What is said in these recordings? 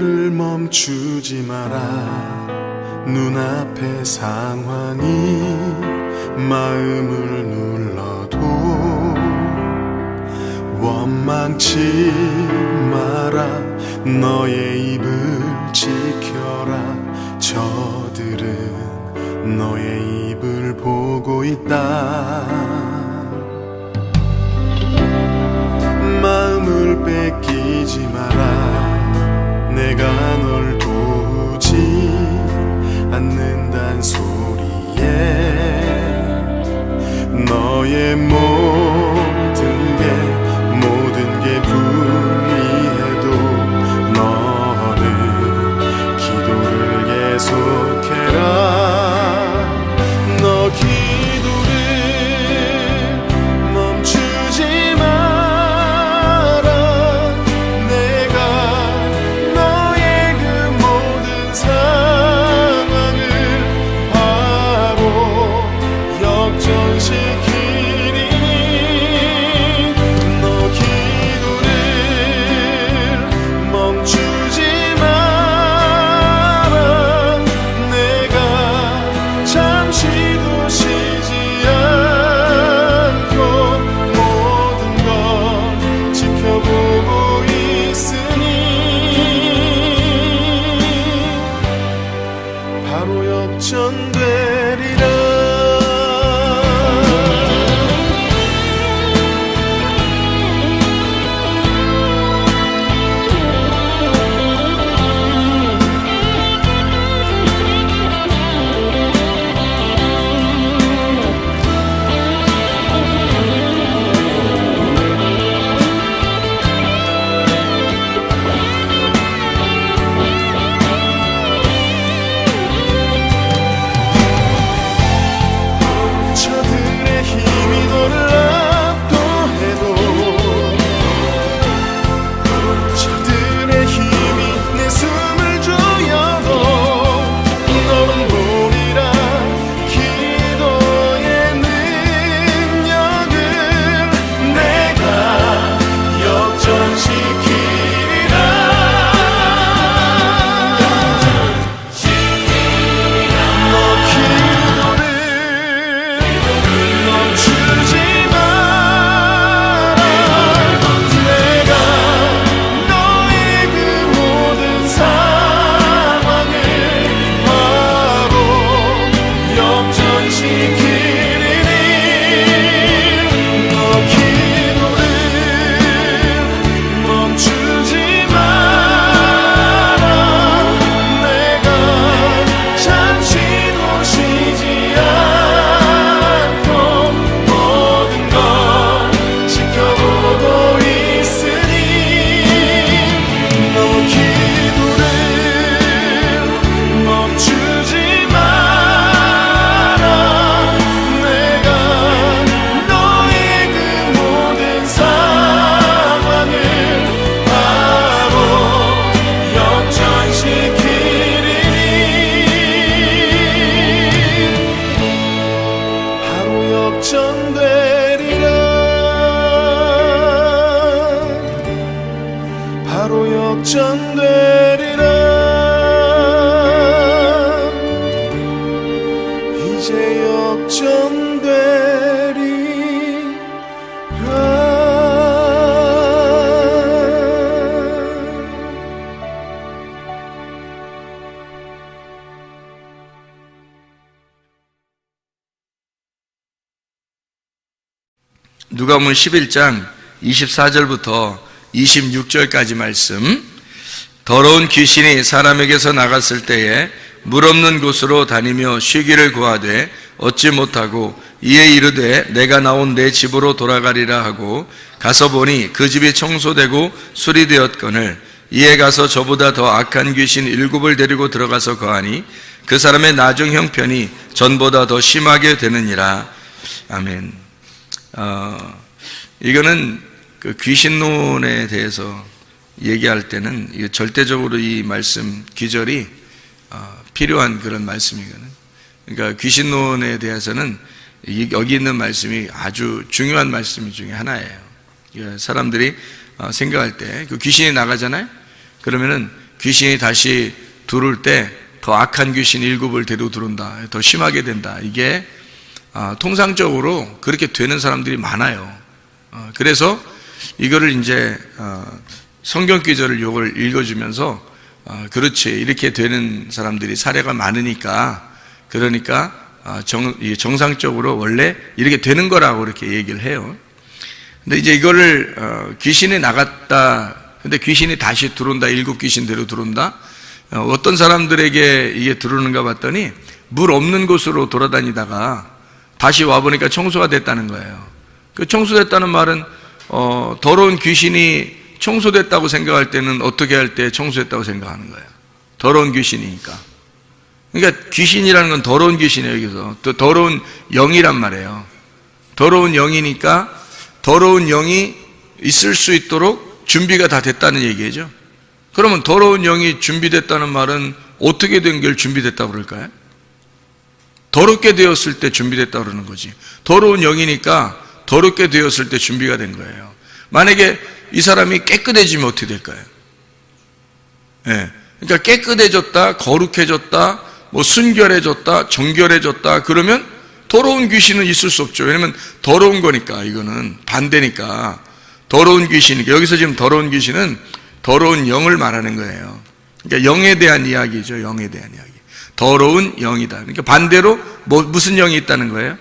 발을 멈추지 마라. 눈앞의 상황이 마음을 눌러도 원망치 마라. 너의 입을 지켜라. 저들은 너의 입을 보고 있다. 마음을 뺏기지 마라. 내가 널 도우지 않는단 소리에 너의 모든 게 불리해도 너는 기도를 계속해라. 너 기도를 멈추지 마라. 내가 너의 그 모든 상황을 바로 역전시키리니 너 기도를 멈추지 마라. 내가 잠시도 쉬지 않고 모든 걸 지켜보고 있으니 바로 역전되리라. 저들의 힘이 너를 압도해도 저들의 힘이 내 숨을 조여도 너는 보리라. 기도의 능력을 내가 역전시키리라. 너 기도를 멈추지 마라. 내가 너의 그 모든 상황을 바로 역전시키리니 너 기도를 멈추지 마라. 내가 잠시도 쉬지 않고 모든 걸 지켜보고 있으니 너 기도를 멈추지 마라. 내가 너의 그 모든 상황을 바로 역전시키리니 바로 역전되리라. 바로 역전되리라. 이제 누가복음 11장 24절부터 26절까지 말씀. 더러운 귀신이 사람에게서 나갔을 때에 물 없는 곳으로 다니며 쉬기를 구하되 얻지 못하고 이에 이르되 내가 나온 내 집으로 돌아가리라 하고 가서 보니 그 집이 청소되고 수리되었거늘 이에 가서 저보다 더 악한 귀신 7을 데리고 들어가서 거하니 그 사람의 나중 형편이 전보다 더 심하게 되느니라. 아멘. 이거는 그 귀신론에 대해서 얘기할 때는 절대적으로 이 말씀 기절이 필요한 그런 말씀이거든요. 그러니까 귀신론에 대해서는 여기 있는 말씀이 아주 중요한 말씀 중에 하나예요. 사람들이 생각할 때 그 귀신이 나가잖아요. 그러면은 귀신이 다시 들어올 때 더 악한 귀신 7을 데리고 들어온다, 더 심하게 된다. 이게 통상적으로 그렇게 되는 사람들이 많아요. 그래서 이거를 이제 성경 기절을 요걸 읽어주면서 그렇지, 이렇게 되는 사람들이 사례가 많으니까, 그러니까 정상적으로 원래 이렇게 되는 거라고 이렇게 얘기를 해요. 근데 이제 이거를 귀신이 나갔다, 근데 귀신이 다시 들어온다, 7 귀신대로 들어온다. 어떤 사람들에게 이게 들어오는가 봤더니 물 없는 곳으로 돌아다니다가 다시 와보니까 청소가 됐다는 거예요. 그 청소됐다는 말은 더러운 귀신이 청소됐다고 생각할 때는 어떻게 할 때 청소됐다고 생각하는 거예요? 더러운 귀신이니까. 그러니까 귀신이라는 건 더러운 귀신이에요. 여기서 또 더러운 영이란 말이에요. 더러운 영이니까 더러운 영이 있을 수 있도록 준비가 다 됐다는 얘기죠. 그러면 더러운 영이 준비됐다는 말은 어떻게 된 게 준비됐다고 그럴까요? 더럽게 되었을 때 준비됐다고 그러는 거지. 더러운 영이니까 더럽게 되었을 때 준비가 된 거예요. 만약에 이 사람이 깨끗해지면 어떻게 될까요? 예. 그러니까 깨끗해졌다, 거룩해졌다, 뭐 순결해졌다, 정결해졌다, 그러면 더러운 귀신은 있을 수 없죠. 왜냐면 더러운 거니까, 이거는 반대니까. 더러운 귀신이니까. 여기서 지금 더러운 귀신은 더러운 영을 말하는 거예요. 그러니까 영에 대한 이야기죠. 영에 대한 이야기. 더러운 영이다. 그러니까 반대로 무슨 영이 있다는 거예요?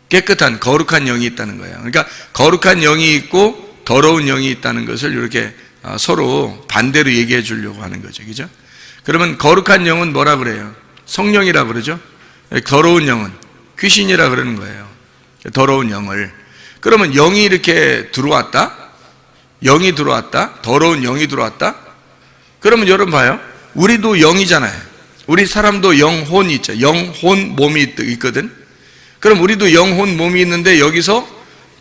깨끗한, 거룩한 영이 있다는 거예요. 그러니까 거룩한 영이 있고 더러운 영이 있다는 것을 이렇게 서로 반대로 얘기해 주려고 하는 거죠. 그죠? 그러면 거룩한 영은 뭐라 그래요? 성령이라 그러죠? 더러운 영은 귀신이라 그러는 거예요. 더러운 영을. 그러면 영이 이렇게 들어왔다? 영이 들어왔다? 더러운 영이 들어왔다? 그러면 여러분 봐요. 우리도 영이잖아요. 우리 사람도 영혼이 있죠. 영혼 몸이 있거든. 그럼 우리도 영혼 몸이 있는데 여기서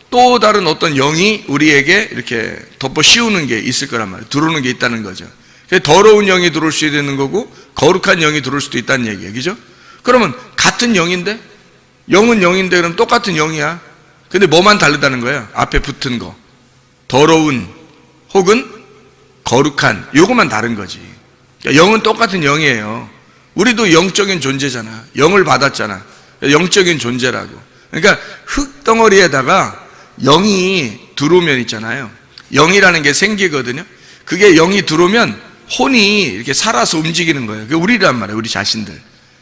또 다른 어떤 영이 우리에게 이렇게 덮어 씌우는 게 있을 거란 말이에요. 들어오는 게 있다는 거죠. 더러운 영이 들어올 수 있는 거고 거룩한 영이 들어올 수도 있다는 얘기예요. 그죠? 그러면 같은 영인데? 영은 영인데 그럼 똑같은 영이야. 근데 뭐만 다르다는 거예요? 앞에 붙은 거. 더러운 혹은 거룩한, 요것만 다른 거지. 영은 똑같은 영이에요. 우리도 영적인 존재잖아. 영을 받았잖아. 영적인 존재라고. 그러니까 흙덩어리에다가 영이 들어오면 있잖아요. 영이라는 게 생기거든요. 그게 영이 들어오면 혼이 이렇게 살아서 움직이는 거예요. 그게 우리란 말이에요. 우리 자신들.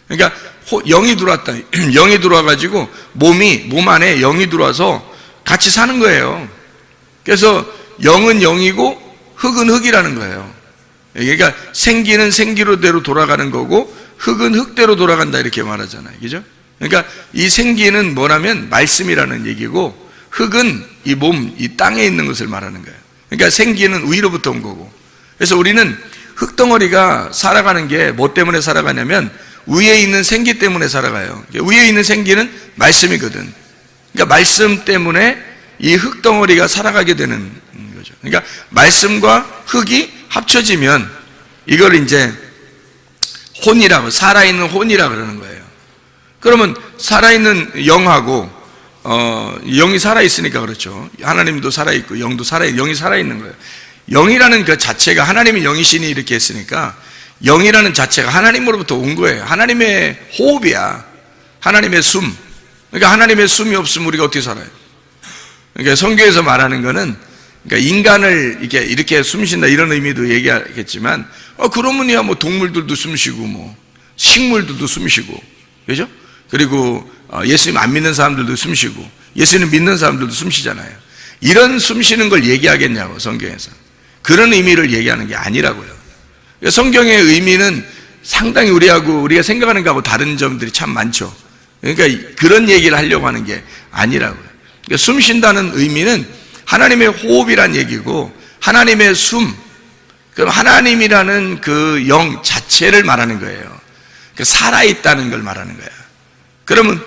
그러니까 영이 들어왔다. 영이 들어와가지고 몸 안에 영이 들어와서 같이 사는 거예요. 그래서 영은 영이고 흙은 흙이라는 거예요. 그러니까 생기는 생기로대로 돌아가는 거고 흙은 흙대로 돌아간다, 이렇게 말하잖아요. 그죠? 그러니까 이 생기는 뭐냐면 말씀이라는 얘기고 흙은 이 몸, 이 땅에 있는 것을 말하는 거예요. 그러니까 생기는 위로부터 온 거고. 그래서 우리는 흙덩어리가 살아가는 게 뭐 때문에 살아가냐면 위에 있는 생기 때문에 살아가요. 위에 있는 생기는 말씀이거든. 그러니까 말씀 때문에 이 흙덩어리가 살아가게 되는 거죠. 그러니까 말씀과 흙이 합쳐지면 이걸 이제 혼이라고, 살아있는 혼이라고 그러는 거예요. 그러면 살아있는 영하고 영이 살아있으니까 그렇죠. 하나님도 살아있고 영도 영이 살아있는 거예요. 영이라는 그 자체가, 하나님이 영이시니 이렇게 했으니까 영이라는 자체가 하나님으로부터 온 거예요. 하나님의 호흡이야. 하나님의 숨. 그러니까 하나님의 숨이 없으면 우리가 어떻게 살아요? 그러니까 성경에서 말하는 거는, 그러니까 인간을 이렇게 숨쉰다 이런 의미도 얘기하겠지만, 그러면야 뭐 동물들도 숨쉬고 뭐 식물들도 숨쉬고, 그죠? 그리고 예수님 안 믿는 사람들도 숨쉬고 예수님 믿는 사람들도 숨쉬잖아요. 이런 숨쉬는 걸 얘기하겠냐고, 성경에서. 그런 의미를 얘기하는 게 아니라고요. 성경의 의미는 상당히 우리가 생각하는 거하고 다른 점들이 참 많죠. 그러니까 그런 얘기를 하려고 하는 게 아니라고요. 그러니까 숨 쉰다는 의미는 하나님의 호흡이란 얘기고, 하나님의 숨, 그럼 하나님이라는 그 영 자체를 말하는 거예요. 살아있다는 걸 말하는 거야. 그러면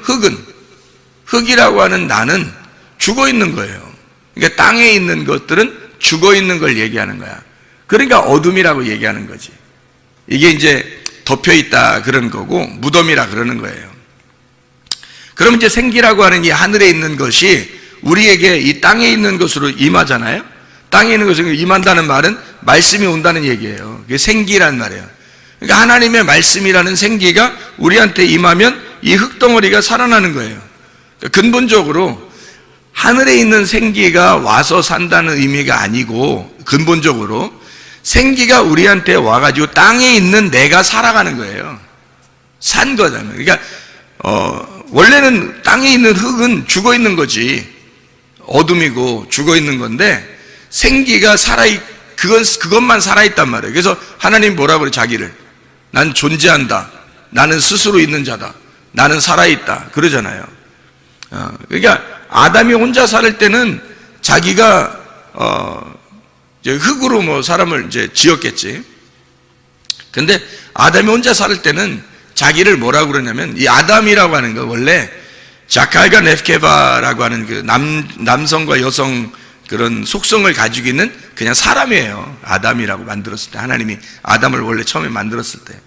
흙이라고 하는 나는 죽어 있는 거예요. 그러니까 땅에 있는 것들은 죽어 있는 걸 얘기하는 거야. 그러니까 어둠이라고 얘기하는 거지. 이게 이제 덮여 있다 그런 거고, 무덤이라 그러는 거예요. 그럼 이제 생기라고 하는 이 하늘에 있는 것이 우리에게 이 땅에 있는 것으로 임하잖아요. 땅에 있는 것을 임한다는 말은 말씀이 온다는 얘기예요. 그게 생기란 말이에요. 그러니까 하나님의 말씀이라는 생기가 우리한테 임하면 이 흙덩어리가 살아나는 거예요. 그러니까 근본적으로 하늘에 있는 생기가 와서 산다는 의미가 아니고, 근본적으로 생기가 우리한테 와가지고 땅에 있는 내가 살아가는 거예요. 산 거잖아요. 그러니까 원래는 땅에 있는 흙은 죽어 있는 거지, 어둠이고 죽어 있는 건데, 생기가 그것만 살아있단 말이에요. 그래서 하나님 뭐라고 그래? 자기를 난 존재한다, 나는 스스로 있는 자다, 나는 살아있다 그러잖아요. 그러니까 아담이 혼자 살 때는 자기가 이제 흙으로 뭐 사람을 이제 지었겠지. 근데 아담이 혼자 살 때는 자기를 뭐라고 그러냐면, 이 아담이라고 하는 거 원래 자칼과 넵케바라고 하는 그 남성과 여성 그런 속성을 가지고 있는 그냥 사람이에요. 아담이라고 만들었을 때, 하나님이 아담을 원래 처음에 만들었을 때.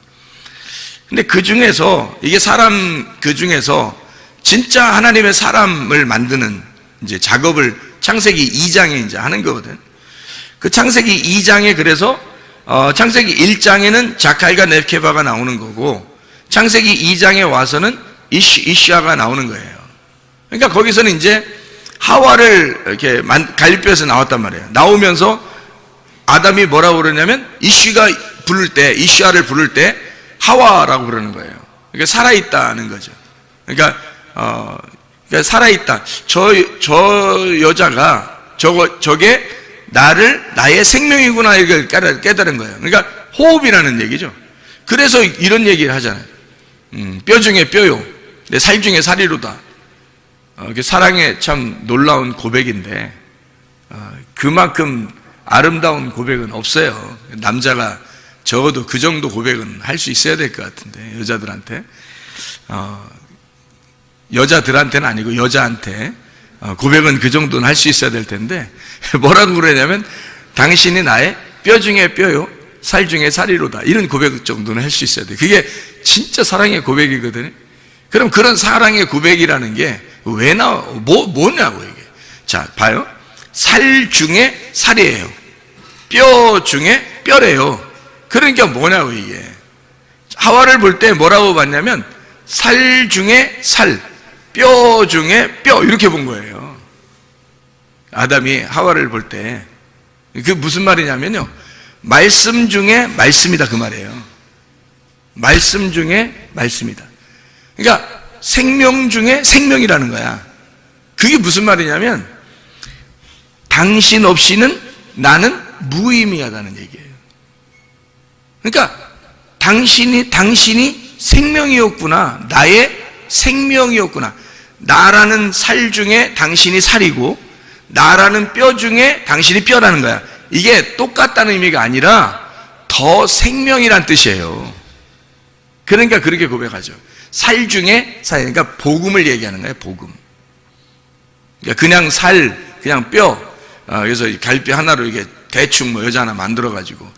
근데 그 중에서, 이게 사람 그 중에서 진짜 하나님의 사람을 만드는 이제 작업을 창세기 2장에 이제 하는 거거든. 그 창세기 2장에 그래서 창세기 1장에는 자칼과 넵케바가 나오는 거고, 창세기 2장에 와서는 이시아가 나오는 거예요. 그러니까 거기서는 이제 하와를 이렇게 갈비뼈에서 나왔단 말이에요. 나오면서 아담이 뭐라고 그러냐면, 이시아를 부를 때 하와라고 그러는 거예요. 그러니까 살아있다는 거죠. 그러니까 살아있다. 저 여자가 저게 나의 생명이구나, 이걸 깨달은 거예요. 그러니까 호흡이라는 얘기죠. 그래서 이런 얘기를 하잖아요. 뼈 중에 뼈요, 내 살 중에 살이로다. 사랑의 참 놀라운 고백인데, 그만큼 아름다운 고백은 없어요. 남자가 적어도 그 정도 고백은 할 수 있어야 될 것 같은데, 여자들한테. 여자들한테는 아니고 여자한테 고백은 그 정도는 할 수 있어야 될 텐데, 뭐라고 그러냐면, 당신이 나의 뼈 중에 뼈요, 살 중에 살이로다. 이런 고백 정도는 할 수 있어야 돼. 그게 진짜 사랑의 고백이거든요. 그럼 그런 사랑의 고백이라는 게 왜 뭐냐고 이게. 자, 봐요. 살 중에 살이에요. 뼈 중에 뼈래요. 그러니까 뭐냐고 이게. 하와를 볼 때 뭐라고 봤냐면, 살 중에 살, 뼈 중에 뼈, 이렇게 본 거예요. 아담이 하와를 볼 때. 그게 무슨 말이냐면요, 말씀 중에 말씀이다, 그 말이에요. 말씀 중에 말씀이다. 그러니까 생명 중에 생명이라는 거야. 그게 무슨 말이냐면, 당신 없이는 나는 무의미하다는 얘기예요. 그러니까 당신이 생명이었구나, 나의 생명이었구나. 나라는 살 중에 당신이 살이고, 나라는 뼈 중에 당신이 뼈라는 거야. 이게 똑같다는 의미가 아니라 더 생명이란 뜻이에요. 그러니까 그렇게 고백하죠. 살 중에 살, 그러니까 복음을 얘기하는 거예요. 복음. 그러니까 그냥 살, 그냥 뼈. 그래서 갈비 하나로 이게 대충 뭐 여자 하나 만들어가지고,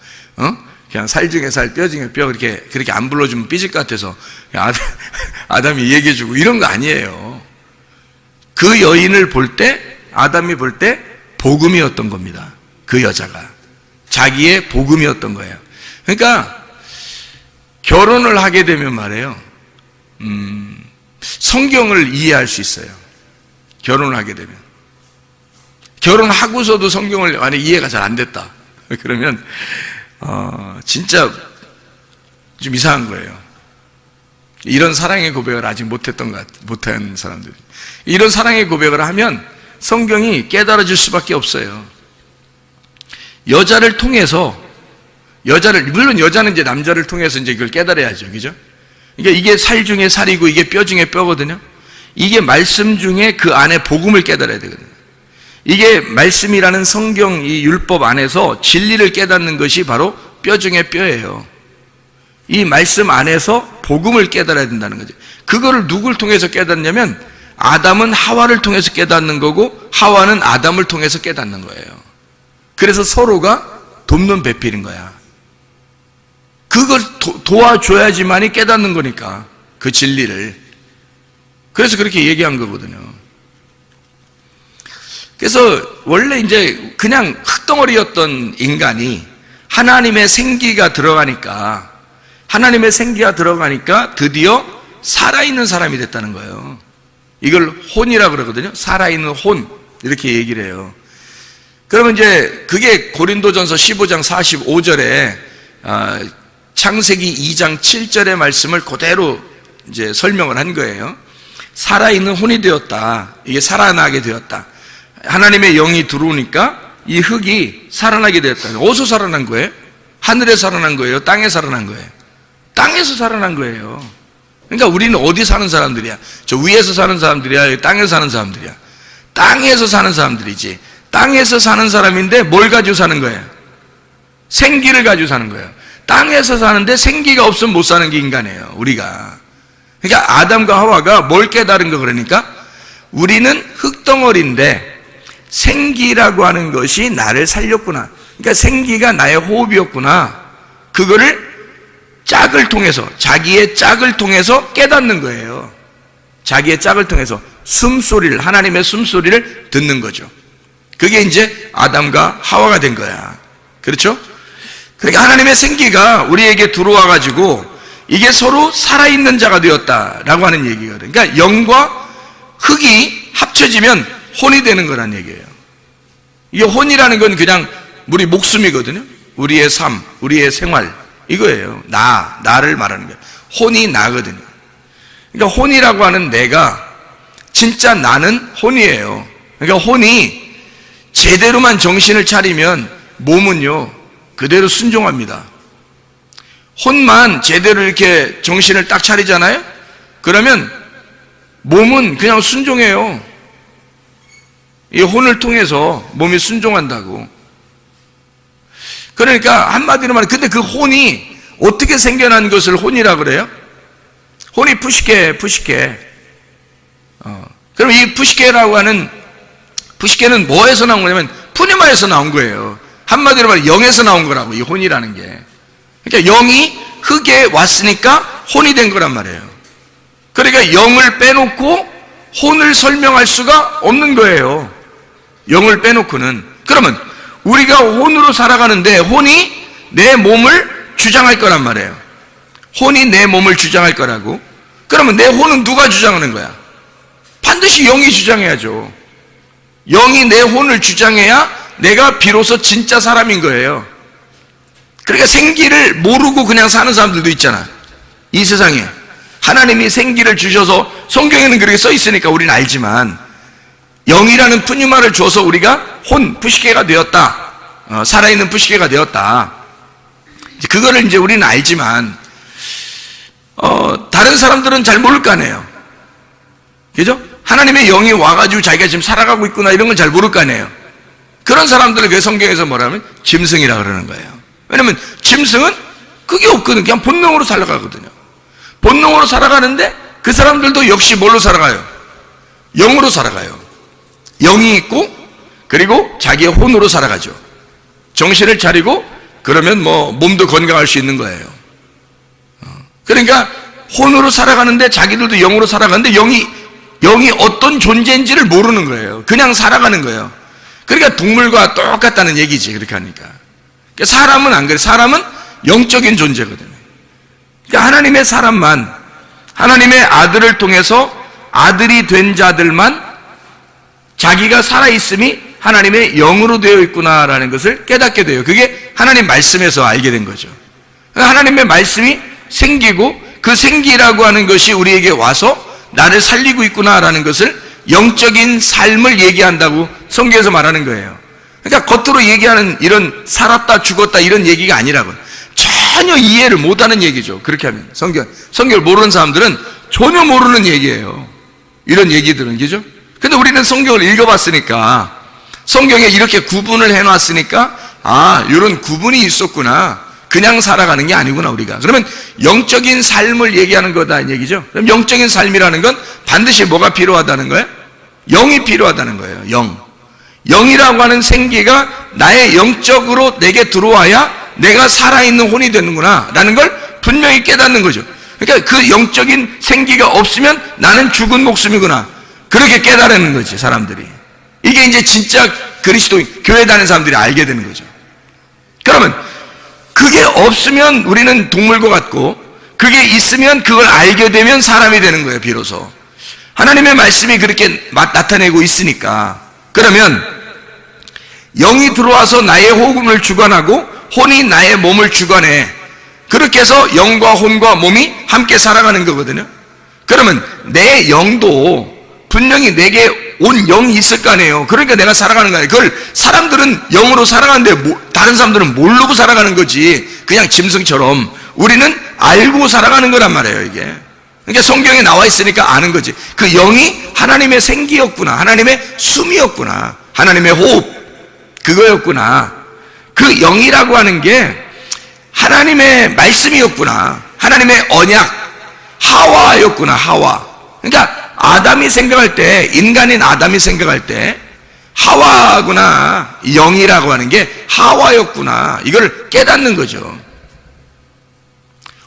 그냥 살 중에 살, 뼈 중에 뼈, 그렇게 안 불러주면 삐질 것 같아서 아담이 얘기해주고 이런 거 아니에요. 그 여인을 볼 때, 아담이 볼 때 복음이었던 겁니다. 그 여자가 자기의 복음이었던 거예요. 그러니까 결혼을 하게 되면 말이에요, 성경을 이해할 수 있어요. 결혼을 하게 되면. 결혼하고서도 성경을 만약 이해가 잘 안 됐다 그러면 진짜 좀 이상한 거예요. 이런 사랑의 고백을 아직 못한 사람들이, 이런 사랑의 고백을 하면 성경이 깨달아질 수밖에 없어요. 여자를 통해서, 물론 여자는 이제 남자를 통해서 이제 이걸 깨달아야죠. 그죠? 그러니까 이게 살 중에 살이고 이게 뼈 중에 뼈거든요. 이게 말씀 중에 그 안에 복음을 깨달아야 되거든요. 이게 말씀이라는 성경, 이 율법 안에서 진리를 깨닫는 것이 바로 뼈 중에 뼈예요. 이 말씀 안에서 복음을 깨달아야 된다는 거죠. 그거를 누굴 통해서 깨닫냐면, 아담은 하와를 통해서 깨닫는 거고, 하와는 아담을 통해서 깨닫는 거예요. 그래서 서로가 돕는 배필인 거야. 그걸 도와줘야지만이 깨닫는 거니까, 그 진리를. 그래서 그렇게 얘기한 거거든요. 그래서 원래 이제 그냥 흙덩어리였던 인간이 하나님의 생기가 들어가니까 드디어 살아있는 사람이 됐다는 거예요. 이걸 혼이라고 그러거든요. 살아있는 혼, 이렇게 얘기를 해요. 그러면 이제 그게 고린도전서 15장 45절에 창세기 2장 7절의 말씀을 그대로 이제 설명을 한 거예요. 살아있는 혼이 되었다. 이게 살아나게 되었다. 하나님의 영이 들어오니까 이 흙이 살아나게 되었다. 어디서 살아난 거예요? 하늘에 살아난 거예요? 땅에 살아난 거예요? 땅에서 살아난 거예요. 그러니까 우리는 어디 사는 사람들이야? 저 위에서 사는 사람들이야? 땅에서 사는 사람들이야? 땅에서 사는 사람들이지. 땅에서 사는 사람인데 뭘 가지고 사는 거예요? 생기를 가지고 사는 거예요. 땅에서 사는데 생기가 없으면 못 사는 게 인간이에요, 우리가. 그러니까 아담과 하와가 뭘 깨달은 거 그러니까? 우리는 흙덩어리인데 생기라고 하는 것이 나를 살렸구나. 그러니까 생기가 나의 호흡이었구나. 그거를 짝을 통해서, 자기의 짝을 통해서 깨닫는 거예요. 자기의 짝을 통해서 숨소리를, 하나님의 숨소리를 듣는 거죠. 그게 이제 아담과 하와가 된 거야. 그렇죠? 그러니까 하나님의 생기가 우리에게 들어와 가지고 이게 서로 살아있는 자가 되었다라고 하는 얘기거든요. 그러니까 영과 흙이 합쳐지면 혼이 되는 거란 얘기예요. 이게 혼이라는 건 그냥 우리 목숨이거든요. 우리의 삶, 우리의 생활, 이거예요. 나를 말하는 거예요. 혼이 나거든요. 그러니까 혼이라고 하는 내가, 진짜 나는 혼이에요. 그러니까 혼이 제대로만 정신을 차리면 몸은요 그대로 순종합니다. 혼만 제대로 이렇게 정신을 딱 차리잖아요? 그러면 몸은 그냥 순종해요. 이 혼을 통해서 몸이 순종한다고. 그러니까 한마디로 말해, 근데 그 혼이 어떻게 생겨난 것을 혼이라고 그래요? 혼이 푸시케. 그럼 이 푸시케라고 하는, 푸시케는 뭐에서 나온 거냐면 푸니마에서 나온 거예요. 한마디로 말해 영에서 나온 거라고, 이 혼이라는 게. 그러니까 영이 흙에 왔으니까 혼이 된 거란 말이에요. 그러니까 영을 빼놓고 혼을 설명할 수가 없는 거예요. 영을 빼놓고는. 그러면 우리가 혼으로 살아가는데 혼이 내 몸을 주장할 거란 말이에요. 혼이 내 몸을 주장할 거라고. 그러면 내 혼은 누가 주장하는 거야? 반드시 영이 주장해야죠. 영이 내 혼을 주장해야 내가 비로소 진짜 사람인 거예요. 그러니까 생기를 모르고 그냥 사는 사람들도 있잖아. 이 세상에 하나님이 생기를 주셔서, 성경에는 그렇게 써 있으니까 우리는 알지만, 영이라는 푸뉴마를 줘서 우리가 푸시케가 되었다, 살아있는 푸시케가 되었다, 그거를 이제 우리는 알지만 다른 사람들은 잘 모를 거 아니에요. 그죠? 하나님의 영이 와가지고 자기가 지금 살아가고 있구나, 이런 건 잘 모를 거 아니에요. 그런 사람들을 그 성경에서 뭐라면 짐승이라 그러는 거예요. 왜냐면 짐승은 그게 없거든. 그냥 본능으로 살아가거든요. 본능으로 살아가는데 그 사람들도 역시 뭘로 살아가요? 영으로 살아가요. 영이 있고 그리고 자기의 혼으로 살아가죠. 정신을 차리고 그러면 뭐 몸도 건강할 수 있는 거예요. 그러니까 혼으로 살아가는데 자기들도 영으로 살아가는데 영이 어떤 존재인지를 모르는 거예요. 그냥 살아가는 거예요. 그러니까 동물과 똑같다는 얘기지, 그렇게 하니까. 그러니까 사람은 안 그래. 사람은 영적인 존재거든요. 그러니까 하나님의 사람만, 하나님의 아들을 통해서 아들이 된 자들만 자기가 살아있음이 하나님의 영으로 되어 있구나라는 것을 깨닫게 돼요. 그게 하나님 말씀에서 알게 된 거죠. 하나님의 말씀이 생기고 그 생기라고 하는 것이 우리에게 와서 나를 살리고 있구나라는 것을, 영적인 삶을 얘기한다고 성경에서 말하는 거예요. 그러니까 겉으로 얘기하는 이런 살았다 죽었다 이런 얘기가 아니라고. 전혀 이해를 못하는 얘기죠. 그렇게 하면 성경을 모르는 사람들은 전혀 모르는 얘기예요. 이런 얘기들은. 그죠? 근데 우리는 성경을 읽어봤으니까, 성경에 이렇게 구분을 해놨으니까, 아, 이런 구분이 있었구나, 그냥 살아가는 게 아니구나 우리가. 그러면 영적인 삶을 얘기하는 거다 이 얘기죠. 그럼 영적인 삶이라는 건 반드시 뭐가 필요하다는 거예요? 영이 필요하다는 거예요. 영이라고 하는 생기가 나의 영적으로 내게 들어와야 내가 살아있는 혼이 되는구나 라는 걸 분명히 깨닫는 거죠. 그러니까 그 영적인 생기가 없으면 나는 죽은 목숨이구나, 그렇게 깨달는 거지, 사람들이. 이게 이제 진짜 그리스도인, 교회 다니는 사람들이 알게 되는 거죠. 그러면 그게 없으면 우리는 동물과 같고, 그게 있으면 그걸 알게 되면 사람이 되는 거예요. 비로소 하나님의 말씀이 그렇게 나타내고 있으니까. 그러면 영이 들어와서 나의 호흡을 주관하고 혼이 나의 몸을 주관해. 그렇게 해서 영과 혼과 몸이 함께 살아가는 거거든요. 그러면 내 영도 분명히 내게 온 영이 있을 거 아니에요. 그러니까 내가 살아가는 거예요. 그걸 사람들은 영으로 살아가는데 다른 사람들은 모르고 살아가는 거지. 그냥 짐승처럼. 우리는 알고 살아가는 거란 말이에요, 이게. 그러니까 성경에 나와 있으니까 아는 거지. 그 영이 하나님의 생기였구나. 하나님의 숨이었구나. 하나님의 호흡. 그거였구나. 그 영이라고 하는 게 하나님의 말씀이었구나. 하나님의 언약. 하와였구나, 하와. 그러니까 아담이 생각할 때, 인간인 아담이 생각할 때 하와구나, 영이라고 하는 게 하와였구나, 이걸 깨닫는 거죠.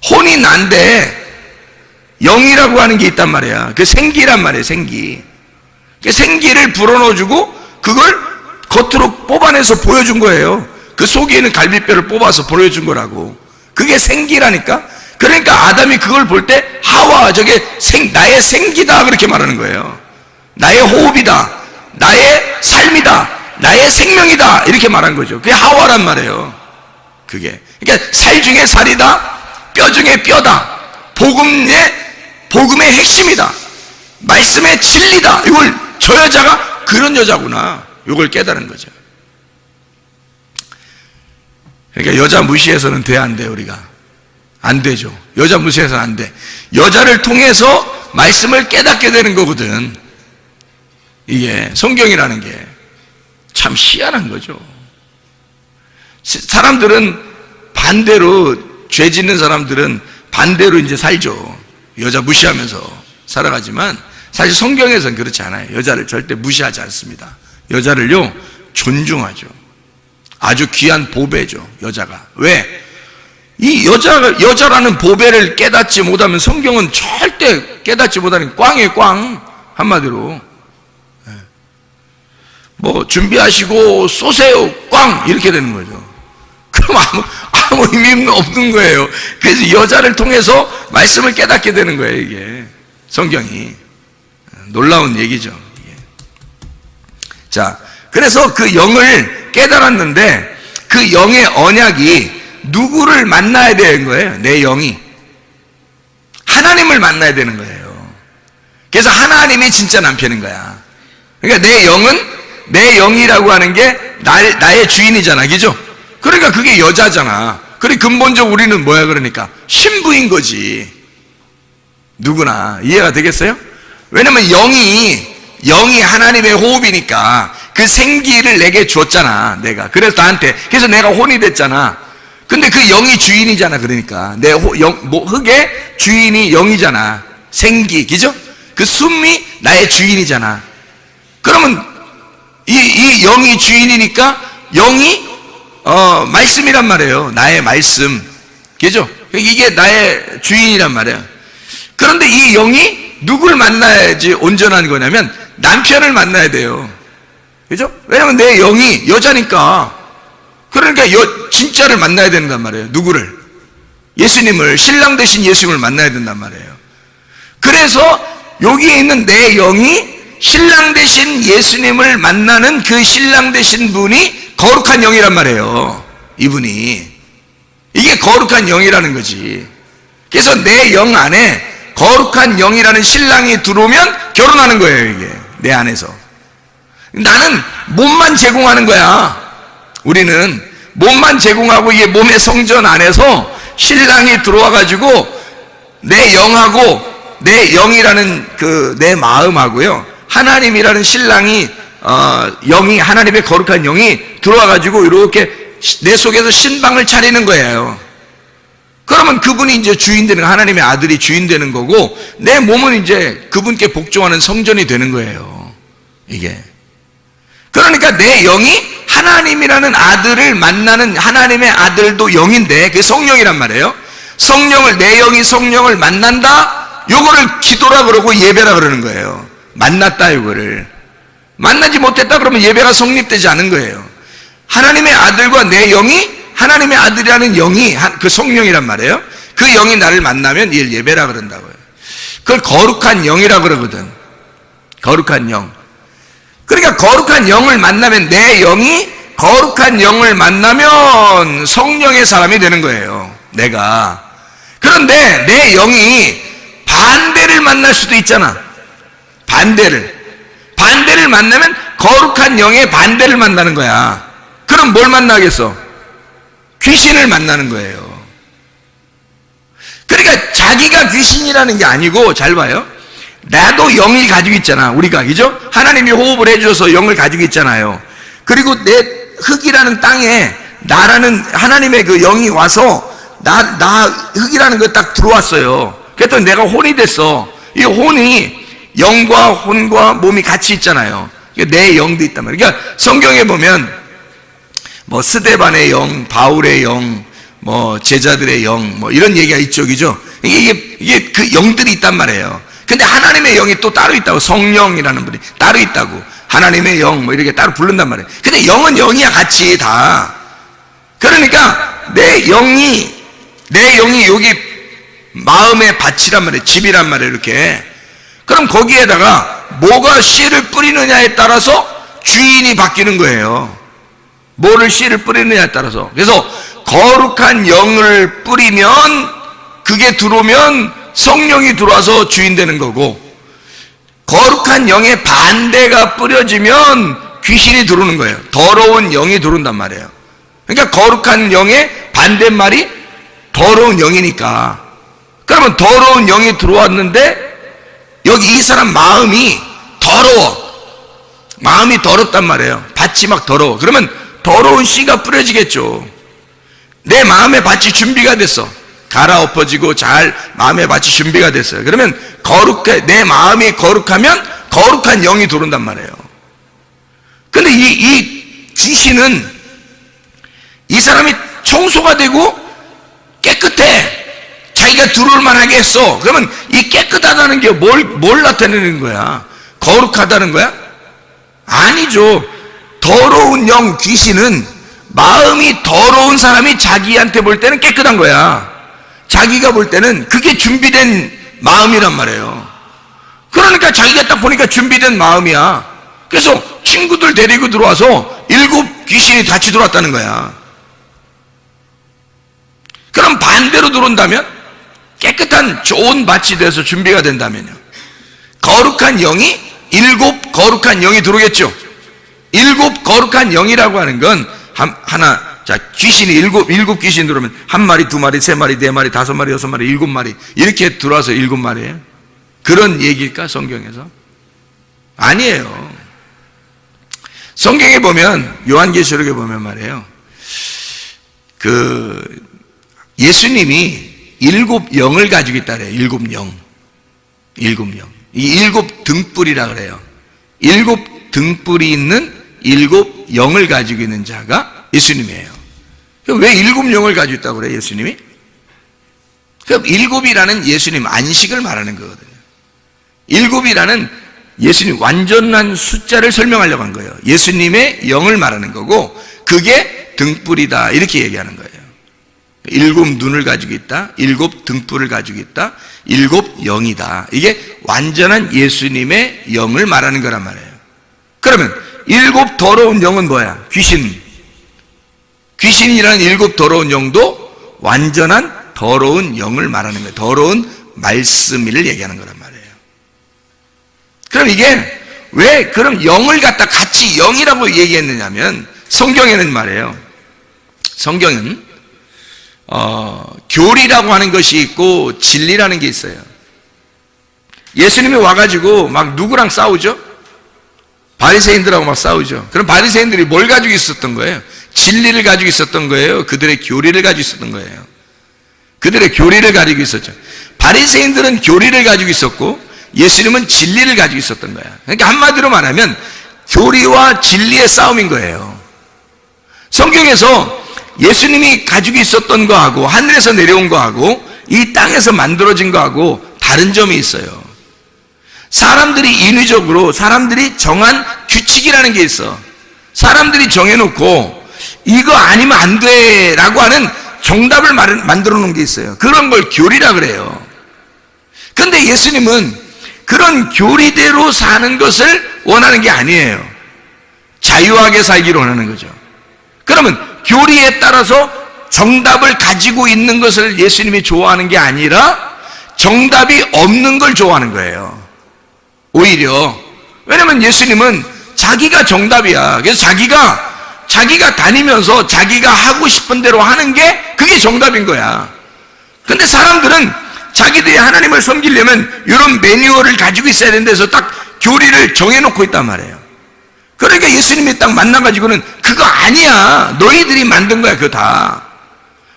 혼이 난데 영이라고 하는 게 있단 말이야. 그 생기란 말이에요, 생기. 그 생기를 불어넣어주고 그걸 겉으로 뽑아내서 보여준 거예요. 그 속에 있는 갈비뼈를 뽑아서 보여준 거라고. 그게 생기라니까. 그러니까 아담이 그걸 볼 때 하와, 저게 나의 생기다, 그렇게 말하는 거예요. 나의 호흡이다, 나의 삶이다, 나의 생명이다, 이렇게 말한 거죠. 그게 하와란 말이에요. 그게. 그러니까 살 중에 살이다, 뼈 중에 뼈다, 복음의 핵심이다, 말씀의 진리다. 이걸 저 여자가 그런 여자구나, 이걸 깨달은 거죠. 그러니까 여자 무시해서는 돼, 안 돼? 우리가 안 되죠. 여자 무시해서는 안 돼. 여자를 통해서 말씀을 깨닫게 되는 거거든. 이게 성경이라는 게 참 희한한 거죠. 사람들은 반대로, 죄 짓는 사람들은 반대로 이제 살죠. 여자 무시하면서 살아가지만 사실 성경에서는 그렇지 않아요. 여자를 절대 무시하지 않습니다. 여자를요 존중하죠. 아주 귀한 보배죠, 여자가. 왜? 이 여자라는 보배를 깨닫지 못하면 성경은 절대 깨닫지 못하는 꽝이에요, 꽝. 한마디로. 뭐, 준비하시고 쏘세요, 꽝! 이렇게 되는 거죠. 그럼 아무 의미 없는 거예요. 그래서 여자를 통해서 말씀을 깨닫게 되는 거예요, 이게. 성경이. 놀라운 얘기죠. 이게. 자, 그래서 그 영을 깨달았는데 그 영의 언약이 누구를 만나야 되는 거예요? 내 영이 하나님을 만나야 되는 거예요. 그래서 하나님이 진짜 남편인 거야. 그러니까 내 영이라고 하는 게 나의 주인이잖아, 그죠? 그러니까 그게 여자잖아. 그래 근본적으로 우리는 뭐야? 그러니까 신부인 거지. 누구나 이해가 되겠어요? 왜냐면 영이 하나님의 호흡이니까 그 생기를 내게 줬잖아, 내가. 그래서 나한테, 그래서 내가 혼이 됐잖아. 근데 그 영이 주인이잖아. 그러니까 내 흙의 주인이 영이잖아. 생기, 그죠? 그 숨이 나의 주인이잖아. 그러면 이 영이 주인이니까 영이 말씀이란 말이에요. 나의 말씀, 그죠? 이게 나의 주인이란 말이에요. 그런데 이 영이 누굴 만나야지 온전한 거냐면 남편을 만나야 돼요, 그죠? 왜냐면 내 영이 여자니까. 그러니까 진짜를 만나야 된단 말이에요. 누구를? 예수님을, 신랑 되신 예수님을 만나야 된단 말이에요. 그래서 여기에 있는 내 영이 신랑 되신 예수님을 만나는 그 신랑 되신 분이 거룩한 영이란 말이에요. 이분이. 이게 거룩한 영이라는 거지. 그래서 내 영 안에 거룩한 영이라는 신랑이 들어오면 결혼하는 거예요, 이게. 내 안에서. 나는 몸만 제공하는 거야. 우리는 몸만 제공하고 이게 몸의 성전 안에서 신랑이 들어와 가지고 내 영하고 내 영이라는 그 내 마음하고요, 하나님이라는 신랑이 영이, 하나님의 거룩한 영이 들어와 가지고 이렇게 내 속에서 신방을 차리는 거예요. 그러면 그분이 이제 주인 되는, 하나님의 아들이 주인 되는 거고, 내 몸은 이제 그분께 복종하는 성전이 되는 거예요, 이게. 그러니까 내 영이 하나님이라는 아들을 만나는, 하나님의 아들도 영인데 그게 성령이란 말이에요. 성령을, 내 영이 성령을 만난다, 요거를 기도라 그러고 예배라 그러는 거예요. 만났다, 요거를. 만나지 못했다 그러면 예배가 성립되지 않은 거예요. 하나님의 아들과 내 영이, 하나님의 아들이라는 영이, 그 성령이란 말이에요. 그 영이 나를 만나면 이를 예배라 그런다고요. 그걸 거룩한 영이라 그러거든. 거룩한 영. 그러니까 거룩한 영을 만나면, 내 영이 거룩한 영을 만나면 성령의 사람이 되는 거예요, 내가. 그런데 내 영이 반대를 만날 수도 있잖아. 반대를 만나면 거룩한 영의 반대를 만나는 거야. 그럼 뭘 만나겠어? 귀신을 만나는 거예요. 그러니까 자기가 귀신이라는 게 아니고, 잘 봐요. 나도 영이 가지고 있잖아, 우리가. 그죠? 하나님이 호흡을 해줘서 영을 가지고 있잖아요. 그리고 내 흙이라는 땅에 나라는 하나님의 그 영이 와서 나 흙이라는 거 딱 들어왔어요. 그랬더니 내가 혼이 됐어. 이 혼이 영과 혼과 몸이 같이 있잖아요. 내 영도 있단 말이에요. 그러니까 성경에 보면 뭐 스데반의 영, 바울의 영, 뭐 제자들의 영, 뭐 이런 얘기가 이쪽이죠. 이게 그 영들이 있단 말이에요. 근데 하나님의 영이 또 따로 있다고, 성령이라는 분이 따로 있다고, 하나님의 영 뭐 이렇게 따로 부른단 말이에요. 근데 영은 영이야, 같이 다. 그러니까 내 영이 여기 마음의 밭이란 말이에요. 집이란 말이에요, 이렇게. 그럼 거기에다가 뭐가 씨를 뿌리느냐에 따라서 주인이 바뀌는 거예요. 뭐를 씨를 뿌리느냐에 따라서. 그래서 거룩한 영을 뿌리면, 그게 들어오면 성령이 들어와서 주인 되는 거고, 거룩한 영의 반대가 뿌려지면 귀신이 들어오는 거예요. 더러운 영이 들어온단 말이에요. 그러니까 거룩한 영의 반대말이 더러운 영이니까. 그러면 더러운 영이 들어왔는데 여기 이 사람 마음이 더러워. 마음이 더럽단 말이에요. 밭이 막 더러워. 그러면 더러운 씨가 뿌려지겠죠. 내 마음의 밭이 준비가 됐어. 갈아엎어지고 잘 마음의 밭이 준비가 됐어요. 그러면 내 마음이 거룩하면 거룩한 영이 들어온단 말이에요. 근데 이 귀신은, 이 사람이 청소가 되고 깨끗해. 자기가 들어올 만하게 했어. 그러면 이 깨끗하다는 게 뭘 나타내는 거야? 거룩하다는 거야? 아니죠. 더러운 영, 귀신은 마음이 더러운 사람이 자기한테 볼 때는 깨끗한 거야. 자기가 볼 때는 그게 준비된 마음이란 말이에요. 그러니까 자기가 딱 보니까 준비된 마음이야. 그래서 친구들 데리고 들어와서 7 귀신이 같이 들어왔다는 거야. 그럼 반대로 들어온다면, 깨끗한 좋은 밭이 돼서 준비가 된다면요, 거룩한 영이 7 거룩한 영이 들어오겠죠. 7 거룩한 영이라고 하는 건 하나, 자, 귀신이 7 귀신 들어오면 1마리, 2마리, 3마리, 4마리, 5마리, 6마리, 7마리 이렇게 들어와서 7마리예요. 그런 얘기일까, 성경에서? 아니에요. 성경에 보면, 요한계시록에 보면 말이에요, 예수님이 7 영을 가지고 있다 그래요. 7 영. 이 7 등불이라 그래요. 7 등불이 있는 7 영을 가지고 있는 자가 예수님이에요. 왜 7 영을 가지고 있다고 그래요, 예수님이? 그럼 7이라는 예수님 안식을 말하는 거거든요. 7이라는 예수님 완전한 숫자를 설명하려고 한 거예요. 예수님의 영을 말하는 거고, 그게 등불이다, 이렇게 얘기하는 거예요. 7 눈을 가지고 있다, 7 등불을 가지고 있다, 7 영이다. 이게 완전한 예수님의 영을 말하는 거란 말이에요. 그러면 7 더러운 영은 뭐야? 귀신이라는 7 더러운 영도 완전한 더러운 영을 말하는 거예요. 더러운 말씀을 얘기하는 거란 말이에요. 그럼 이게 왜 그럼 영을 갖다 같이 영이라고 얘기했느냐면, 성경에는 말이에요, 성경은 교리라고 하는 것이 있고 진리라는 게 있어요. 예수님이 와가지고 막 누구랑 싸우죠? 바리새인들하고 막 싸우죠. 그럼 바리새인들이 뭘 가지고 있었던 거예요? 진리를 가지고 있었던 거예요? 그들의 교리를 가지고 있었던 거예요? 그들의 교리를 가지고 있었죠. 바리새인들은 교리를 가지고 있었고 예수님은 진리를 가지고 있었던 거야. 그러니까 한마디로 말하면 교리와 진리의 싸움인 거예요. 성경에서 예수님이 가지고 있었던 거하고 하늘에서 내려온 거하고 이 땅에서 만들어진 거하고 다른 점이 있어요. 사람들이 인위적으로 사람들이 정한 규칙이라는 게 있어. 사람들이 정해놓고 이거 아니면 안 돼라고 하는 정답을 만들어 놓은 게 있어요. 그런 걸 교리라 그래요. 그런데 예수님은 그런 교리대로 사는 것을 원하는 게 아니에요. 자유하게 살기를 원하는 거죠. 그러면 교리에 따라서 정답을 가지고 있는 것을 예수님이 좋아하는 게 아니라 정답이 없는 걸 좋아하는 거예요. 오히려. 왜냐면 예수님은 자기가 정답이야. 그래서 자기가 다니면서 자기가 하고 싶은 대로 하는 게 그게 정답인 거야. 근데 사람들은 자기들이 하나님을 섬기려면 이런 매뉴얼을 가지고 있어야 되는 데서 딱 교리를 정해놓고 있단 말이에요. 그러니까 예수님이 딱 만나가지고는 그거 아니야. 너희들이 만든 거야, 그거 다.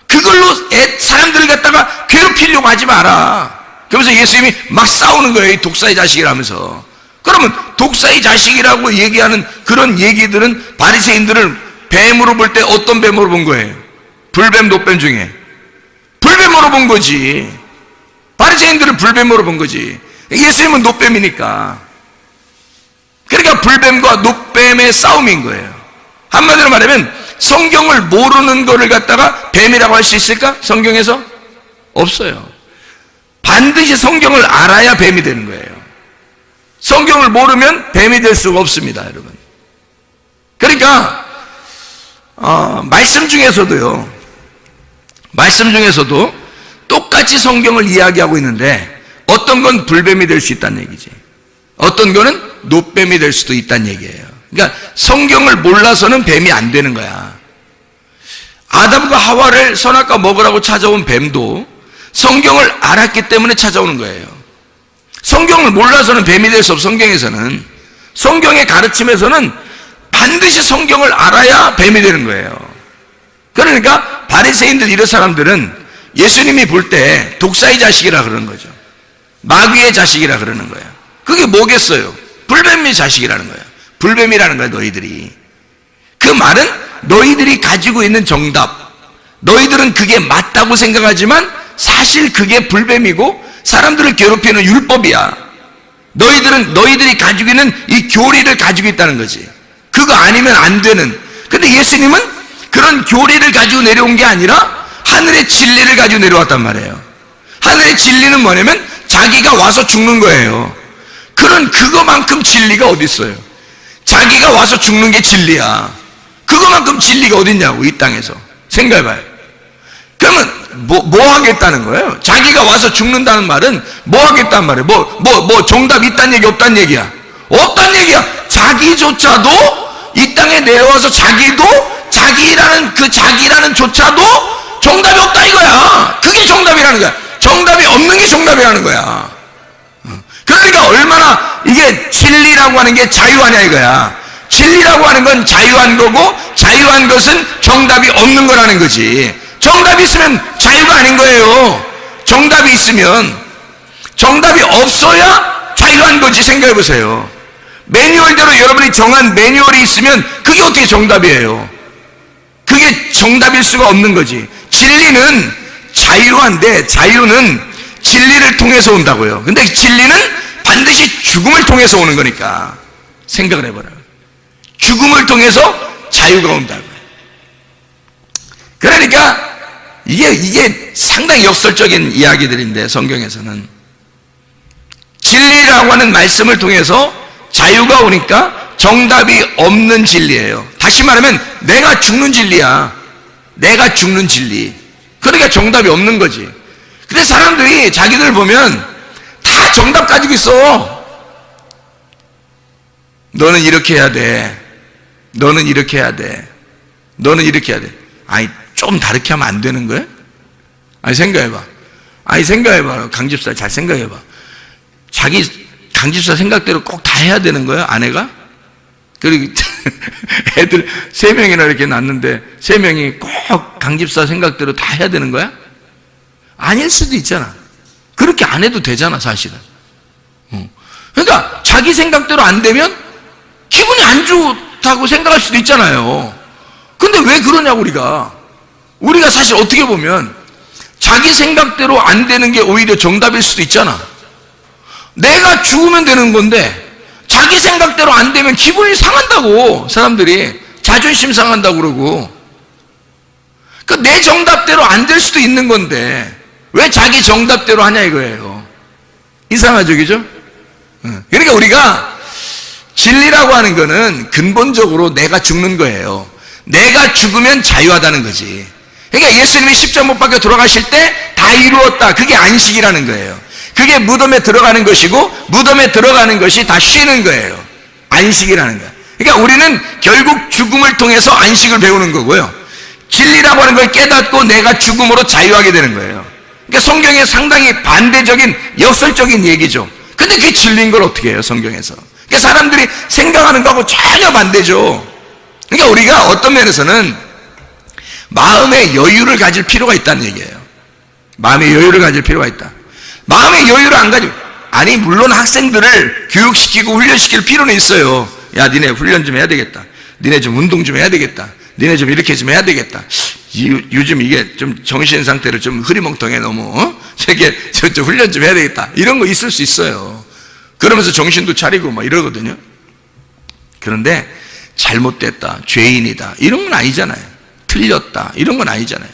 그걸로 사람들을 갖다가 괴롭히려고 하지 마라. 그러면서 예수님이 막 싸우는 거예요. 이 독사의 자식이라면서. 그러면 독사의 자식이라고 얘기하는 그런 얘기들은 바리새인들을 뱀으로 볼 때 어떤 뱀으로 본 거예요? 불뱀, 노뱀 중에 불뱀으로 본 거지. 바리새인들을 불뱀으로 본 거지. 예수님은 노뱀이니까. 그러니까 불뱀과 노뱀의 싸움인 거예요. 한마디로 말하면 성경을 모르는 거를 갖다가 뱀이라고 할 수 있을까? 성경에서? 없어요. 반드시 성경을 알아야 뱀이 되는 거예요. 성경을 모르면 뱀이 될 수가 없습니다, 여러분. 그러니까 말씀 중에서도 똑같이 성경을 이야기하고 있는데 어떤 건 불뱀이 될 수 있다는 얘기지. 어떤 거는 노뱀이 될 수도 있다는 얘기예요. 그러니까 성경을 몰라서는 뱀이 안 되는 거야. 아담과 하와를 선악과 먹으라고 찾아온 뱀도 성경을 알았기 때문에 찾아오는 거예요. 성경을 몰라서는 뱀이 될 수 없어. 성경에서는, 성경의 가르침에서는 반드시 성경을 알아야 뱀이 되는 거예요. 그러니까 바리새인들 이런 사람들은 예수님이 볼 때 독사의 자식이라 그러는 거죠. 마귀의 자식이라 그러는 거예요. 그게 뭐겠어요? 불뱀의 자식이라는 거예요. 불뱀이라는 거예요, 너희들이. 그 말은 너희들이 가지고 있는 정답, 너희들은 그게 맞다고 생각하지만 사실 그게 불뱀이고 사람들을 괴롭히는 율법이야. 너희들이 가지고 있는 이 교리를 가지고 있다는 거지. 그거 아니면 안 되는. 근데 예수님은 그런 교리를 가지고 내려온 게 아니라 하늘의 진리를 가지고 내려왔단 말이에요. 하늘의 진리는 뭐냐면 자기가 와서 죽는 거예요. 그거만큼 진리가 어디 있어요? 자기가 와서 죽는 게 진리야. 그거만큼 진리가 어디 있냐고, 이 땅에서. 생각해봐요. 그러면 뭐 하겠다는 거예요? 자기가 와서 죽는다는 말은 뭐 하겠다는 말이에요? 정답 있단 얘기, 없단 얘기야? 없단 얘기야. 자기조차도 이 땅에 내려와서 자기라는 조차도 정답이 없다 이거야. 그게 정답이라는 거야. 정답이 없는 게 정답이라는 거야. 그러니까 얼마나 이게 진리라고 하는 게 자유하냐 이거야. 진리라고 하는 건 자유한 거고 자유한 것은 정답이 없는 거라는 거지. 정답이 있으면 자유가 아닌 거예요. 정답이 있으면, 정답이 없어야 자유한 거지. 생각해 보세요. 매뉴얼대로 여러분이 정한 매뉴얼이 있으면 그게 어떻게 정답이에요? 그게 정답일 수가 없는 거지. 진리는 자유한데 자유는 진리를 통해서 온다고요. 근데 진리는 반드시 죽음을 통해서 오는 거니까 생각을 해봐라. 죽음을 통해서 자유가 온다고요. 그러니까 이게 상당히 역설적인 이야기들인데 성경에서는 진리라고 하는 말씀을 통해서 자유가 오니까 정답이 없는 진리예요. 다시 말하면 내가 죽는 진리야. 내가 죽는 진리. 그러니까 정답이 없는 거지. 근데 사람들이 자기들 보면 다 정답 가지고 있어. 너는 이렇게 해야 돼. 너는 이렇게 해야 돼. 너는 이렇게 해야 돼. 아니 좀 다르게 하면 안 되는 거야? 아니 생각해봐. 생각해봐. 강집사 잘 생각해봐. 자기 강집사 생각대로 꼭 다 해야 되는 거야, 아내가? 그리고 애들 3명이나 이렇게 낳는데 3명이 꼭 강집사 생각대로 다 해야 되는 거야? 아닐 수도 있잖아. 그렇게 안 해도 되잖아, 사실은. 그러니까 자기 생각대로 안 되면 기분이 안 좋다고 생각할 수도 있잖아요. 근데 왜 그러냐고, 우리가 사실 어떻게 보면 자기 생각대로 안 되는 게 오히려 정답일 수도 있잖아. 내가 죽으면 되는 건데 자기 생각대로 안 되면 기분이 상한다고. 사람들이 자존심 상한다고 그러고. 내 정답대로 안 될 수도 있는 건데 왜 자기 정답대로 하냐 이거예요. 이상하죠, 그죠? 그러니까 우리가 진리라고 하는 거는 근본적으로 내가 죽는 거예요. 내가 죽으면 자유하다는 거지. 그러니까 예수님이 십자가 못 박혀 돌아가실 때 다 이루었다. 그게 안식이라는 거예요. 그게 무덤에 들어가는 것이고 무덤에 들어가는 것이 다 쉬는 거예요. 안식이라는 거예요. 그러니까 우리는 결국 죽음을 통해서 안식을 배우는 거고요. 진리라고 하는 걸 깨닫고 내가 죽음으로 자유하게 되는 거예요. 그러니까 성경에 상당히 반대적인 역설적인 얘기죠. 근데 그게 진리인 걸 어떻게 해요, 성경에서? 그러니까 사람들이 생각하는 거하고 전혀 반대죠. 그러니까 우리가 어떤 면에서는 마음의 여유를 가질 필요가 있다는 얘기예요. 마음의 여유를 가질 필요가 있다. 마음의 여유를 안 가지고, 아니 물론 학생들을 교육시키고 훈련시킬 필요는 있어요. 야, 니네 훈련 좀 해야 되겠다. 니네 좀 운동 좀 해야 되겠다. 니네 좀 이렇게 좀 해야 되겠다. 요즘 이게 좀 정신 상태를 좀 흐리멍텅해 너무. 저게 좀 훈련 좀 해야 되겠다. 이런 거 있을 수 있어요. 그러면서 정신도 차리고 막 이러거든요. 그런데 잘못됐다, 죄인이다 이런 건 아니잖아요. 틀렸다 이런 건 아니잖아요.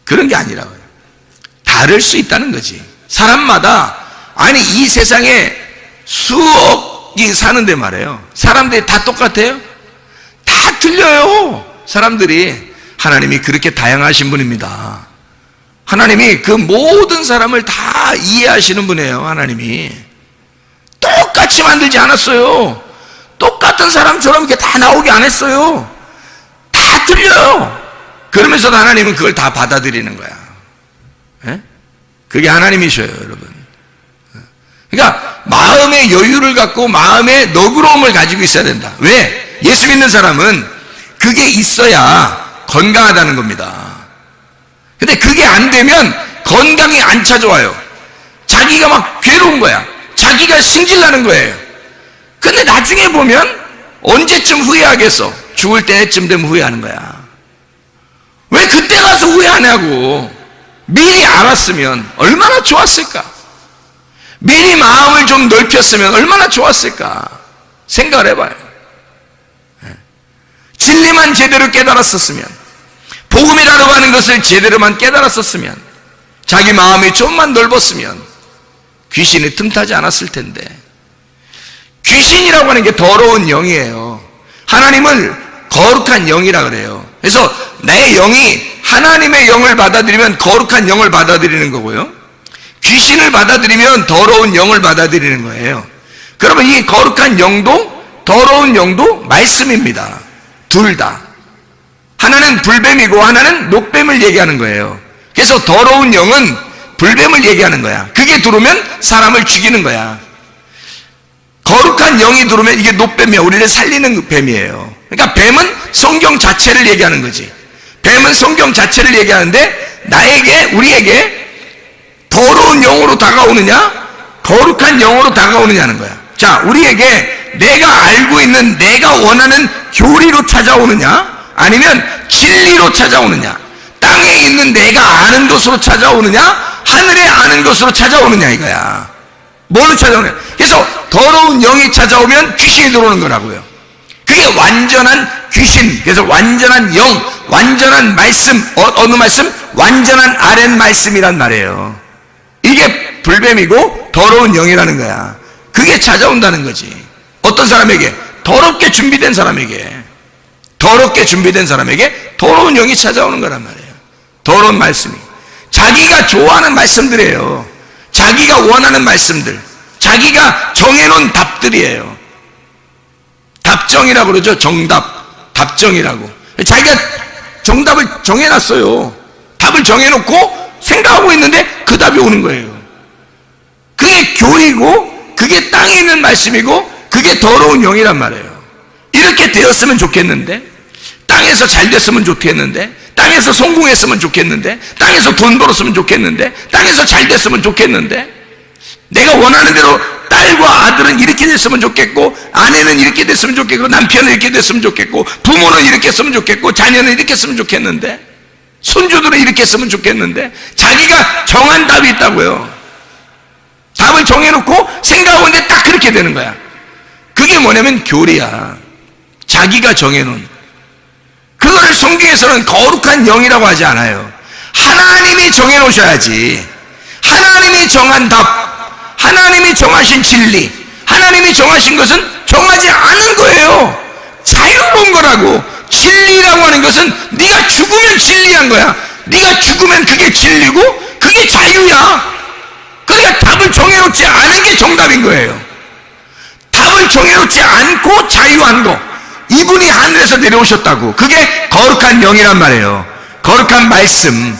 그런 게 아니라고요. 다를 수 있다는 거지. 사람마다, 아니 이 세상에 수억이 사는데 말이에요. 사람들이 다 똑같아요? 다 틀려요. 사람들이. 하나님이 그렇게 다양하신 분입니다. 하나님이 그 모든 사람을 다 이해하시는 분이에요. 하나님이 똑같이 만들지 않았어요. 똑같은 사람처럼 이렇게 다 나오게 안 했어요. 다 틀려요. 그러면서도 하나님은 그걸 다 받아들이는 거야. 예? 그게 하나님이셔요, 여러분. 그러니까 마음의 여유를 갖고 마음의 너그러움을 가지고 있어야 된다. 왜? 예수 믿는 사람은 그게 있어야 건강하다는 겁니다. 근데 그게 안 되면 건강이 안 찾아와요. 자기가 막 괴로운 거야. 자기가 승질나는 거예요. 근데 나중에 보면 언제쯤 후회하겠어? 죽을 때쯤 되면 후회하는 거야. 왜 그때 가서 후회하냐고. 미리 알았으면 얼마나 좋았을까? 미리 마음을 좀 넓혔으면 얼마나 좋았을까? 생각을 해봐요. 진리만 제대로 깨달았었으면, 복음이라고 하는 것을 제대로만 깨달았었으면, 자기 마음이 좀만 넓었으면 귀신이 틈타지 않았을 텐데. 귀신이라고 하는 게 더러운 영이에요. 하나님을 거룩한 영이라 그래요. 그래서 내 영이 하나님의 영을 받아들이면 거룩한 영을 받아들이는 거고요, 귀신을 받아들이면 더러운 영을 받아들이는 거예요. 그러면 이 거룩한 영도 더러운 영도 말씀입니다. 둘 다. 하나는 불뱀이고 하나는 녹뱀을 얘기하는 거예요. 그래서 더러운 영은 불뱀을 얘기하는 거야. 그게 들어오면 사람을 죽이는 거야. 거룩한 영이 들어오면 이게 녹뱀이야. 우리를 살리는 뱀이에요. 그러니까 뱀은 성경 자체를 얘기하는 거지. 뱀은 성경 자체를 얘기하는데, 나에게, 우리에게 더러운 영으로 다가오느냐 거룩한 영으로 다가오느냐는 거야. 자, 우리에게 내가 알고 있는, 내가 원하는 교리로 찾아오느냐 아니면 진리로 찾아오느냐, 땅에 있는 내가 아는 것으로 찾아오느냐 하늘에 아는 것으로 찾아오느냐 이거야. 뭘로 찾아오느냐. 그래서 더러운 영이 찾아오면 귀신이 들어오는 거라고요. 그게 완전한 귀신. 그래서 완전한 영, 완전한 말씀. 어느 말씀? 완전한 아랫 말씀이란 말이에요. 이게 불뱀이고 더러운 영이라는 거야. 그게 찾아온다는 거지. 어떤 사람에게? 더럽게 준비된 사람에게. 더럽게 준비된 사람에게 더러운 영이 찾아오는 거란 말이에요. 더러운 말씀이. 자기가 좋아하는 말씀들이에요. 자기가 원하는 말씀들. 자기가 정해놓은 답들이에요. 답정이라고 그러죠. 정답. 답정이라고. 자기가 정답을 정해놨어요. 답을 정해놓고 생각하고 있는데 그 답이 오는 거예요. 그게 교리고, 그게 땅에 있는 말씀이고, 그게 더러운 영이란 말이에요. 이렇게 되었으면 좋겠는데, 땅에서 잘 됐으면 좋겠는데, 땅에서 성공했으면 좋겠는데, 땅에서 돈 벌었으면 좋겠는데, 땅에서 잘 됐으면 좋겠는데, 내가 원하는 대로 딸과 아들은 이렇게 됐으면 좋겠고, 아내는 이렇게 됐으면 좋겠고, 남편은 이렇게 됐으면 좋겠고, 부모는 이렇게 했으면 좋겠고, 자녀는 이렇게 했으면 좋겠는데, 손주들은 이렇게 했으면 좋겠는데, 자기가 정한 답이 있다고요. 답을 정해놓고 생각하고 있는데 딱 그렇게 되는 거야. 그게 뭐냐면 교리야. 자기가 정해놓은. 그거를 성경에서는 거룩한 영이라고 하지 않아요. 하나님이 정해놓으셔야지. 하나님이 정한 답, 하나님이 정하신 진리, 하나님이 정하신 것은 정하지 않은 거예요. 자유로운 거라고. 진리라고 하는 것은 네가 죽으면 진리한 거야. 네가 죽으면 그게 진리고 그게 자유야. 그러니까 답을 정해놓지 않은 게 정답인 거예요. 답을 정해놓지 않고 자유한 거, 이분이 하늘에서 내려오셨다고. 그게 거룩한 영이란 말이에요. 거룩한 말씀.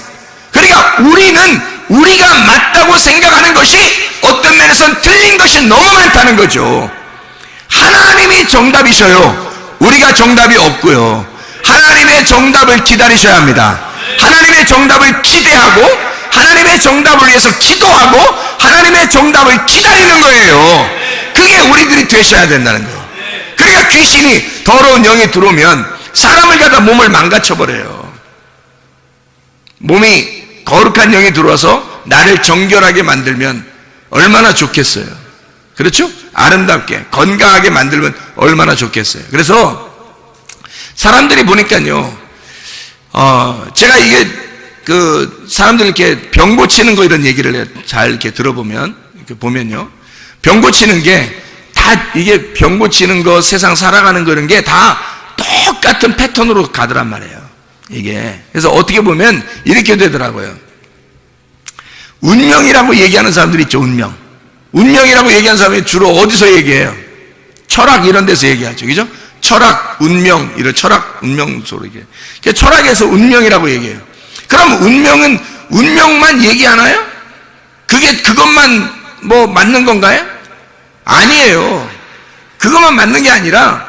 그러니까 우리는 우리가 맞다고 생각하는 것이 어떤 면에서는 틀린 것이 너무 많다는 거죠. 하나님이 정답이셔요. 우리가 정답이 없고요. 하나님의 정답을 기다리셔야 합니다. 하나님의 정답을 기대하고 하나님의 정답을 위해서 기도하고 하나님의 정답을 기다리는 거예요. 그게 우리들이 되셔야 된다는 거예요. 그러니까 귀신이, 더러운 영이 들어오면 사람을 갖다 몸을 망가쳐버려요. 몸이 거룩한 영이 들어와서 나를 정결하게 만들면 얼마나 좋겠어요. 그렇죠? 아름답게 건강하게 만들면 얼마나 좋겠어요. 그래서 사람들이 보니까요, 제가 이게 사람들 이렇게 병 고치는 거 이런 얘기를 잘 이렇게 들어보면, 이렇게 보면요, 병 고치는 게 다, 이게 병 고치는 거, 세상 살아가는 거 이런 게 다 똑같은 패턴으로 가더란 말이에요. 이게. 그래서 어떻게 보면 이렇게 되더라고요. 운명이라고 얘기하는 사람들이 있죠, 운명. 운명이라고 얘기하는 사람이 주로 어디서 얘기해요? 철학 이런 데서 얘기하죠. 그죠? 철학, 운명, 이런 철학, 운명소로 얘기해요. 철학에서 운명이라고 얘기해요. 그럼 운명은 운명만 얘기하나요? 그것만 뭐 맞는 건가요? 아니에요. 그것만 맞는 게 아니라,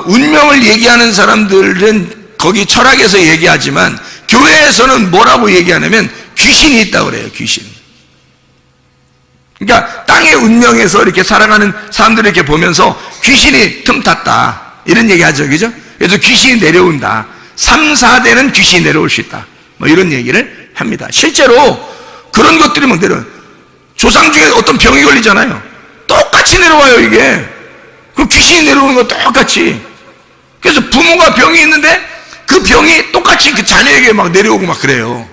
운명을 얘기하는 사람들은 거기 철학에서 얘기하지만 교회에서는 뭐라고 얘기하냐면 귀신이 있다고 그래요. 귀신. 그러니까 땅의 운명에서 이렇게 살아가는 사람들을 이렇게 보면서 귀신이 틈탔다 이런 얘기 하죠. 그죠? 그래서 귀신이 내려온다. 3, 4대는 귀신이 내려올 수 있다. 뭐 이런 얘기를 합니다. 실제로 그런 것들이 뭐 조상 중에 어떤 병이 걸리잖아요. 똑같이 내려와요, 이게. 그 귀신이 내려오는 거 똑같이. 그래서 부모가 병이 있는데 그 병이 똑같이 그 자녀에게 막 내려오고 막 그래요.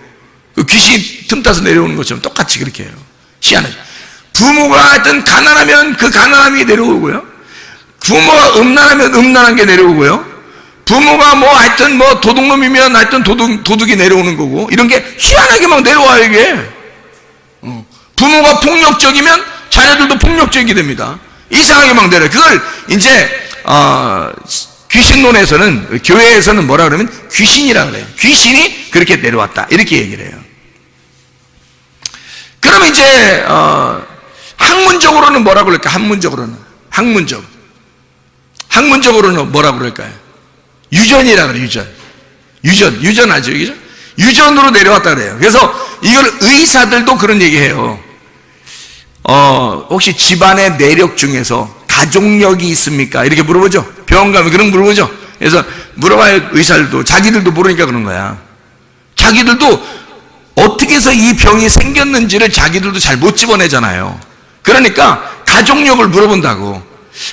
그 귀신이 틈타서 내려오는 것처럼 똑같이 그렇게 해요. 희한하죠. 부모가 하여튼 가난하면 그 가난함이 내려오고요. 부모가 음란하면 음란한 게 내려오고요. 부모가 뭐 하여튼 뭐 도둑놈이면 하여튼 도둑이 내려오는 거고, 이런 게 희한하게 막 내려와요, 이게. 부모가 폭력적이면 자녀들도 폭력적이 됩니다. 이상하게 막 내려요. 그걸 이제 귀신론에서는, 교회에서는 뭐라 그러면 귀신이라 그래요. 귀신이 그렇게 내려왔다 이렇게 얘기를 해요. 그러면 이제 학문적으로는 뭐라고 그럴까? 학문적으로는 뭐라고 그럴까요? 유전이라 그래요. 유전하죠. 그죠? 유전으로 내려왔다 그래요. 그래서 이걸 의사들도 그런 얘기해요. 혹시 집안의 내력 중에서 가족력이 있습니까? 이렇게 물어보죠. 병원 가면 그런 거 물어보죠. 그래서 물어봐요. 의사들도. 자기들도 모르니까 그런 거야. 자기들도 어떻게 해서 이 병이 생겼는지를 자기들도 잘 못 집어내잖아요. 그러니까 가족력을 물어본다고.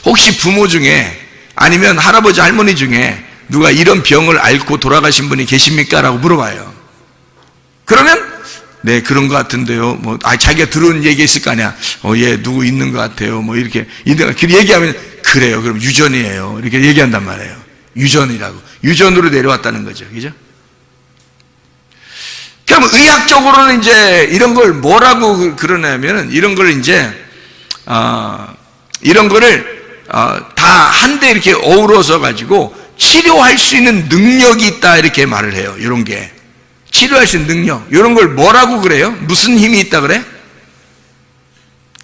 혹시 부모 중에 아니면 할아버지 할머니 중에 누가 이런 병을 앓고 돌아가신 분이 계십니까? 라고 물어봐요. 그러면 네, 그런 것 같은데요. 뭐, 자기가 들은 얘기 있을 거 아니야. 예, 누구 있는 것 같아요. 뭐, 이렇게 얘기하면, 그래요. 그럼 유전이에요. 이렇게 얘기한단 말이에요. 유전이라고. 유전으로 내려왔다는 거죠. 그죠? 그럼 의학적으로는 이제 이런 걸 뭐라고 그러냐면은, 이런 걸 이제, 이런 거를, 다 한데 이렇게 어우러서 가지고 치료할 수 있는 능력이 있다. 이렇게 말을 해요. 이런 게. 치료할 수 있는 능력, 이런 걸 뭐라고 그래요? 무슨 힘이 있다 그래?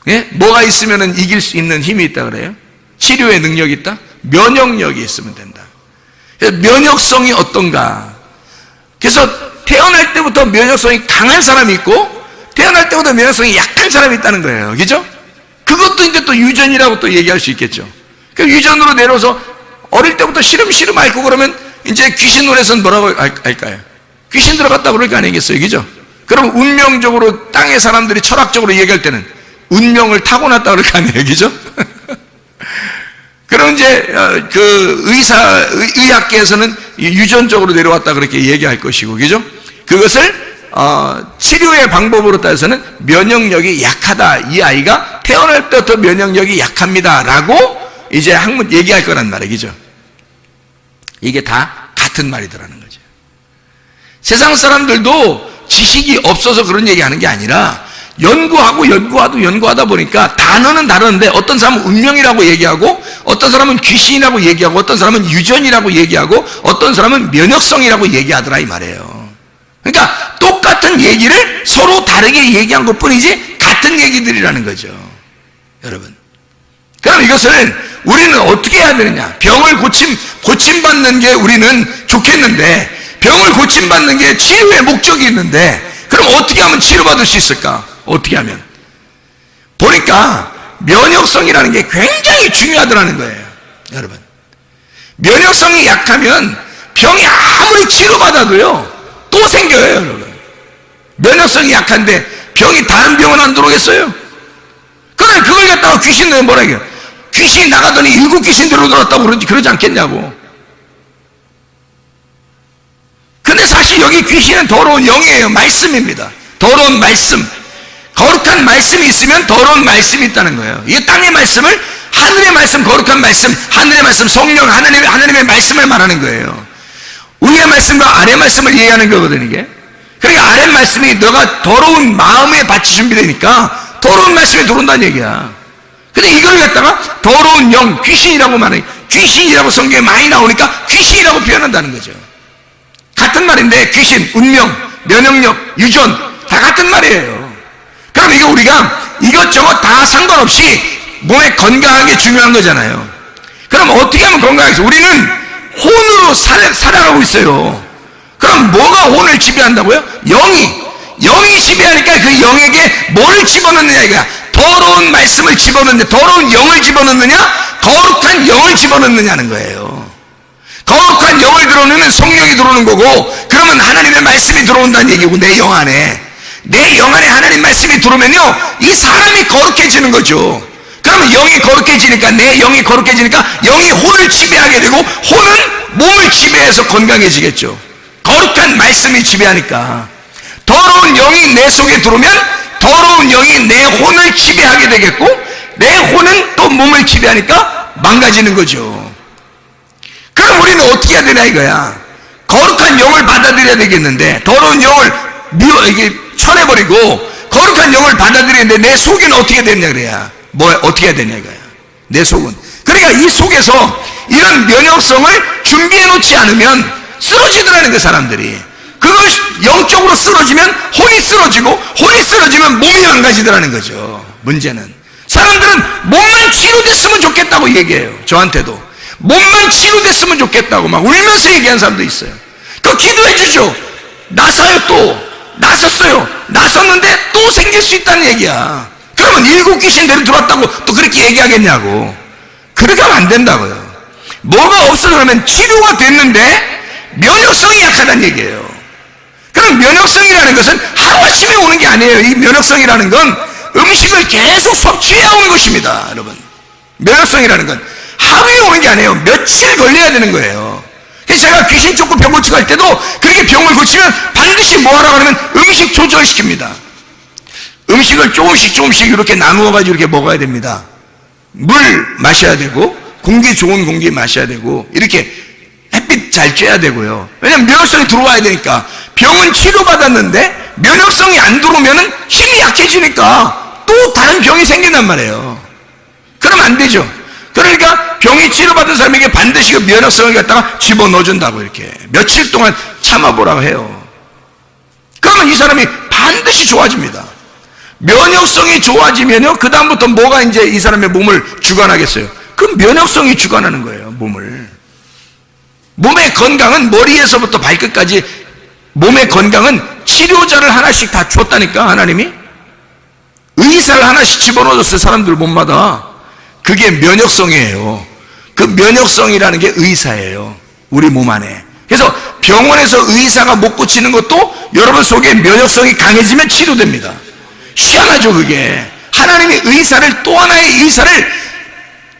예? 뭐가 있으면 이길 수 있는 힘이 있다 그래요? 치료의 능력이 있다? 면역력이 있으면 된다. 면역성이 어떤가? 그래서 태어날 때부터 면역성이 강한 사람이 있고 태어날 때부터 면역성이 약한 사람이 있다는 거예요. 그죠? 그것도 이제 또 유전이라고 또 얘기할 수 있겠죠. 그 유전으로 내려서 어릴 때부터 시름시름 앓고 그러면 이제 귀신론에서는 뭐라고 할까요? 귀신 들어갔다고 그럴 거 아니겠어요. 그죠? 그럼 운명적으로 땅의 사람들이 철학적으로 얘기할 때는 운명을 타고났다 그렇게 하는 얘기죠. 그럼 이제 그 의학계에서는 유전적으로 내려왔다 그렇게 얘기할 것이고, 그죠? 그것을 치료의 방법으로 따져서는 면역력이 약하다, 이 아이가 태어날 때부터 면역력이 약합니다라고 이제 학문 얘기할 거란 말이죠. 이게 다 같은 말이더라는 거죠. 세상 사람들도 지식이 없어서 그런 얘기하는 게 아니라 연구하다 보니까 단어는 다른데 어떤 사람은 운명이라고 얘기하고, 어떤 사람은 귀신이라고 얘기하고, 어떤 사람은 유전이라고 얘기하고, 어떤 사람은 면역성이라고 얘기하더라 이 말이에요. 그러니까 똑같은 얘기를 서로 다르게 얘기한 것뿐이지 같은 얘기들이라는 거죠, 여러분. 그럼 이것을 우리는 어떻게 해야 되느냐? 병을 고침받는 게 우리는 좋겠는데, 병을 고침받는 게 치료의 목적이 있는데, 그럼 어떻게 하면 치료받을 수 있을까? 어떻게 하면? 보니까 면역성이라는 게 굉장히 중요하더라는 거예요, 여러분. 면역성이 약하면 병이 아무리 치료받아도요 또 생겨요, 여러분. 면역성이 약한데 병이 다른 병은 안 들어오겠어요? 그래, 그걸 갖다가 귀신들 뭐라 해요? 귀신이 나가더니 7 귀신들로 들어왔다고 그러지 않겠냐고. 근데 사실 여기 귀신은 더러운 영이에요. 말씀입니다. 더러운 말씀, 거룩한 말씀이 있으면 더러운 말씀이 있다는 거예요. 이 땅의 말씀을, 하늘의 말씀, 거룩한 말씀, 하늘의 말씀, 성령, 하나님의 말씀을 말하는 거예요. 위의 말씀과 아래 말씀을 얘기하는 거거든요, 이게. 그러니까 아래 말씀이 너가 더러운 마음의 밭이 준비되니까 더러운 말씀이 들어온다는 얘기야. 근데 이걸 갖다가 더러운 영, 귀신이라고 말해. 귀신이라고 성경에 많이 나오니까 귀신이라고 표현한다는 거죠. 같은 말인데 귀신, 운명, 면역력, 유전 다 같은 말이에요. 그럼 이거 우리가 이것저것 다 상관없이 몸에 건강한 게 중요한 거잖아요. 그럼 어떻게 하면 건강하겠어요? 우리는 혼으로 살아가고 있어요. 그럼 뭐가 혼을 지배한다고요? 영이 지배하니까 그 영에게 뭘 집어넣느냐 이거야. 더러운 말씀을 집어넣느냐, 더러운 영을 집어넣느냐, 거룩한 영을 집어넣느냐는 거예요. 거룩한 영을 들어오면 성령이 들어오는 거고, 그러면 하나님의 말씀이 들어온다는 얘기고, 내 영 안에 하나님 말씀이 들어오면요 이 사람이 거룩해지는 거죠. 그러면 영이 거룩해지니까, 내 영이 거룩해지니까 영이 혼을 지배하게 되고, 혼은 몸을 지배해서 건강해지겠죠. 거룩한 말씀이 지배하니까. 더러운 영이 내 속에 들어오면 더러운 영이 내 혼을 지배하게 되겠고, 내 혼은 또 몸을 지배하니까 망가지는 거죠. 그럼 우리는 어떻게 해야 되냐 이거야. 거룩한 영을 받아들여야 되겠는데, 더러운 영을 쳐내버리고 거룩한 영을 받아들이는데 내 속에는 어떻게 되냐 그래야. 어떻게 해야 되냐 이거야, 내 속은. 그러니까 이 속에서 이런 면역성을 준비해 놓지 않으면 쓰러지더라는 그 사람들이. 그걸 영적으로 쓰러지면 혼이 쓰러지고, 혼이 쓰러지면 몸이 망가지더라는 거죠. 문제는 사람들은 몸만 치료됐으면 좋겠다고 얘기해요. 저한테도 몸만 치료됐으면 좋겠다고 막 울면서 얘기하는 사람도 있어요. 그 기도해 주죠. 나서요, 또 나섰어요. 나섰는데 또 생길 수 있다는 얘기야. 그러면 7 귀신들이 들어왔다고 또 그렇게 얘기하겠냐고. 그렇게 하면 안 된다고요. 뭐가 없어 그러면 치료가 됐는데 면역성이 약하다는 얘기예요. 그럼 면역성이라는 것은 하루아침에 오는 게 아니에요. 이 면역성이라는 건 음식을 계속 섭취해 오는 것입니다, 여러분. 면역성이라는 건 하루에 오는 게 아니에요. 며칠 걸려야 되는 거예요. 그래서 제가 귀신 쫓고 병 고치고 할 때도 그렇게 병을 고치면 반드시 뭐 하라고 하면 음식 조절시킵니다. 음식을 조금씩 이렇게 나누어 가지고 이렇게 먹어야 됩니다. 물 마셔야 되고, 공기, 좋은 공기 마셔야 되고, 이렇게 햇빛 잘 쬐야 되고요. 왜냐면 면역성이 들어와야 되니까. 병은 치료받았는데 면역성이 안 들어오면 힘이 약해지니까 또 다른 병이 생긴단 말이에요. 그러면 안 되죠. 그러니까 병이 치료받은 사람에게 반드시 그 면역성을 갖다가 집어넣어준다고, 이렇게 며칠 동안 참아보라고 해요. 그러면 이 사람이 반드시 좋아집니다. 면역성이 좋아지면요, 그 다음부터 뭐가 이제 이 사람의 몸을 주관하겠어요? 그 면역성이 주관하는 거예요, 몸을. 몸의 건강은 머리에서부터 발끝까지, 몸의 건강은 치료자를 하나씩 다 줬다니까, 하나님이. 의사를 하나씩 집어넣어줬어요, 사람들 몸마다. 그게 면역성이에요. 그 면역성이라는 게 의사예요, 우리 몸 안에. 그래서 병원에서 의사가 못 고치는 것도 여러분 속에 면역성이 강해지면 치료됩니다. 희한하죠, 그게. 하나님의 의사를, 또 하나의 의사를,